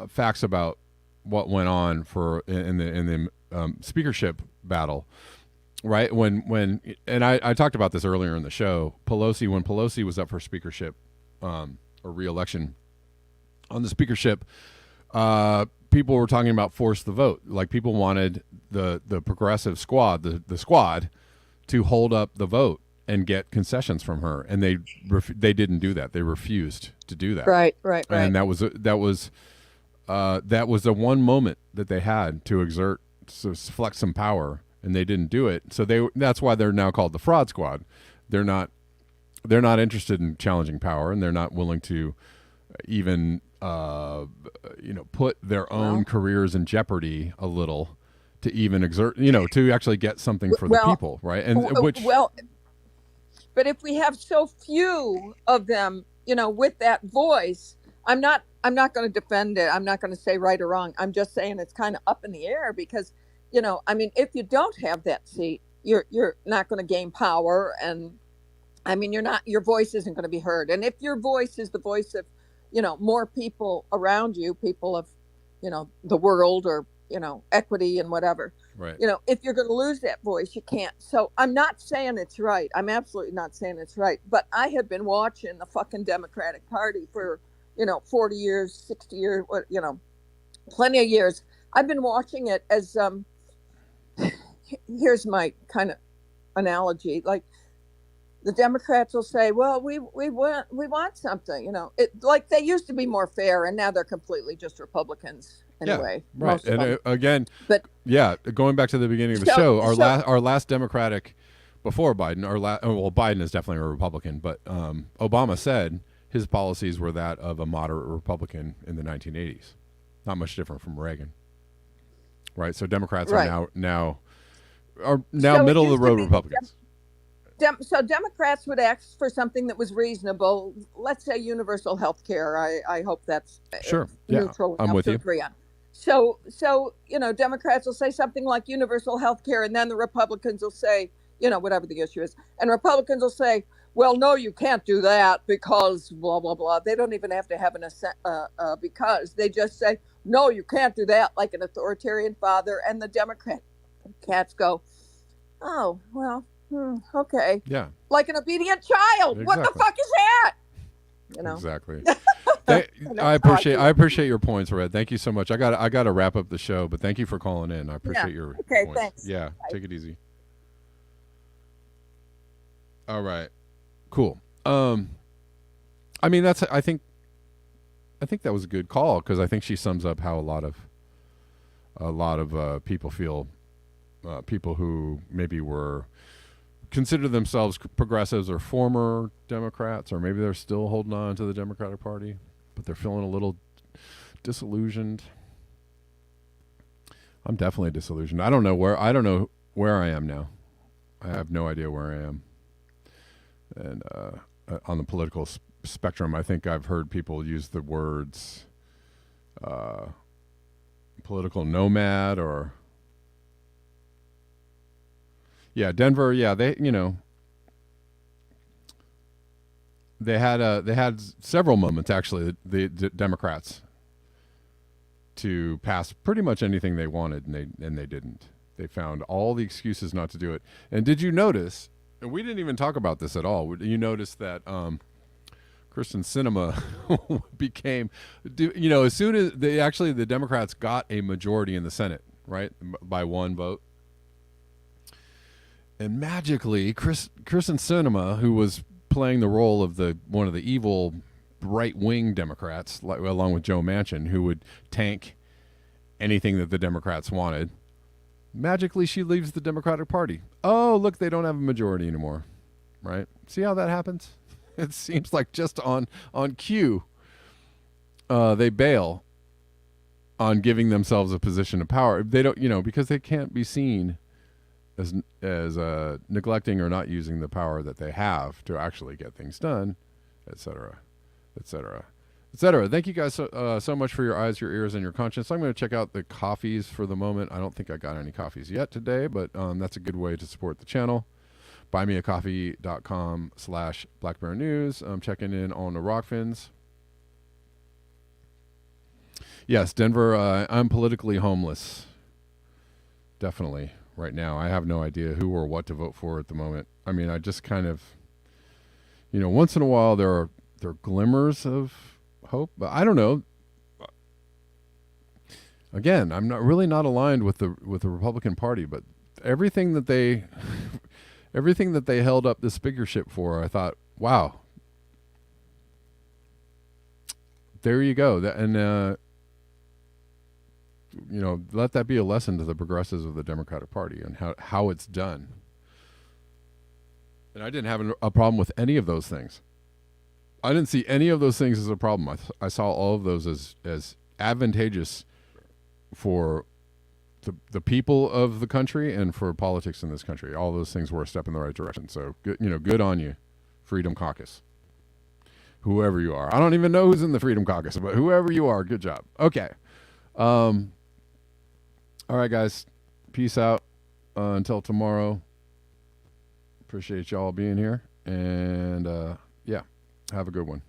facts about what went on in the speakership battle, right? And I talked about this earlier in the show. When Pelosi was up for speakership or re-election on the speakership, people were talking about force the vote. Like people wanted the progressive squad, the squad, to hold up the vote and get concessions from her, and they didn't do that. They refused to do that. Right. And that was the one moment that they had to flex some power, and they didn't do it. So that's why they're now called the fraud squad. They're not interested in challenging power, and they're not willing to even put their own careers in jeopardy a little to even exert, to actually get something for the people, right? And but if we have so few of them, with that voice, I'm not going to defend it. I'm not going to say right or wrong. I'm just saying it's kind of up in the air because, if you don't have that seat, you're not going to gain power, and your voice isn't going to be heard. And if your voice is the voice of, more people around you, people of, the world, or, equity and whatever, right. If you're going to lose that voice, you can't. So I'm not saying it's right. I'm absolutely not saying it's right. But I have been watching the fucking Democratic Party for, 40 years, 60 years, plenty of years. I've been watching it as, here's my kind of analogy. Like the Democrats will say, well, we want something, like they used to be more fair, and now they're completely just Republicans. Anyway, yeah, right. And going back to the beginning of the show, our last Democratic before Biden, Biden is definitely a Republican, but Obama said his policies were that of a moderate Republican in the 1980s. Not much different from Reagan, right? So Democrats are now middle of the road Republicans. So Democrats would ask for something that was reasonable. Let's say universal health care. I hope that's sure. neutral I'm with to you. agree on. So Democrats will say something like universal health care, and then the Republicans will say, whatever the issue is. And Republicans will say, well, no, you can't do that because blah, blah, blah. They don't even have to have because. They just say, no, you can't do that, like an authoritarian father. And the Democrats go, oh, well, okay. Yeah. Like an obedient child. Exactly. What the fuck is that? Exactly. I appreciate your points, Red. Thank you so much. I got to wrap up the show, but thank you for calling in. I appreciate your points. Thanks. Yeah, Bye. Take it easy. All right. Cool. I think that was a good call, because I think she sums up how a lot of people feel, people who maybe consider themselves progressives or former Democrats, or maybe they're still holding on to the Democratic Party, but they're feeling a little disillusioned. I'm definitely disillusioned. I don't know where I am now. I have no idea where I am. And on the political spectrum, I think I've heard people use the words political nomad, or Denver. Yeah, they had several moments, actually, the Democrats, to pass pretty much anything they wanted, and they didn't. They found all the excuses not to do it. And did you notice? And we didn't even talk about this at all. You noticed that Kristen Sinema became, as soon as the Democrats got a majority in the Senate, right, by one vote. And magically, Kristen Sinema, who was playing the role of one of the evil right-wing Democrats, along with Joe Manchin, who would tank anything that the Democrats wanted, magically she leaves the Democratic Party. Oh, look, they don't have a majority anymore, right? See how that happens? It seems like just on cue, they bail on giving themselves a position of power. They don't, because they can't be seen as neglecting or not using the power that they have to actually get things done, et cetera, et cetera, et cetera. Thank you guys so much for your eyes, your ears, and your conscience. I'm going to check out the coffees for the moment. I don't think I got any coffees yet today, but that's a good way to support the channel. buymeacoffee.com/BlackBearNews. I'm checking in on the Rockfins. Yes, Denver, I'm politically homeless. definitely right now. I have no idea who or what to vote for at the moment. I mean, I just kind of, once in a while there are glimmers of hope, but I don't know. Again, I'm not aligned with the Republican Party, but everything that they held up this figureship for, I thought, wow, there you go. Let that be a lesson to the progressives of the Democratic Party and how it's done. And I didn't have a problem with any of those things. I didn't see any of those things as a problem. I saw all of those as advantageous for the people of the country and for politics in this country. All those things were a step in the right direction. So good on you, Freedom Caucus. Whoever you are. I don't even know who's in the Freedom Caucus, but whoever you are, good job. Okay. All right, guys. Peace out until tomorrow. Appreciate y'all being here. And yeah, have a good one.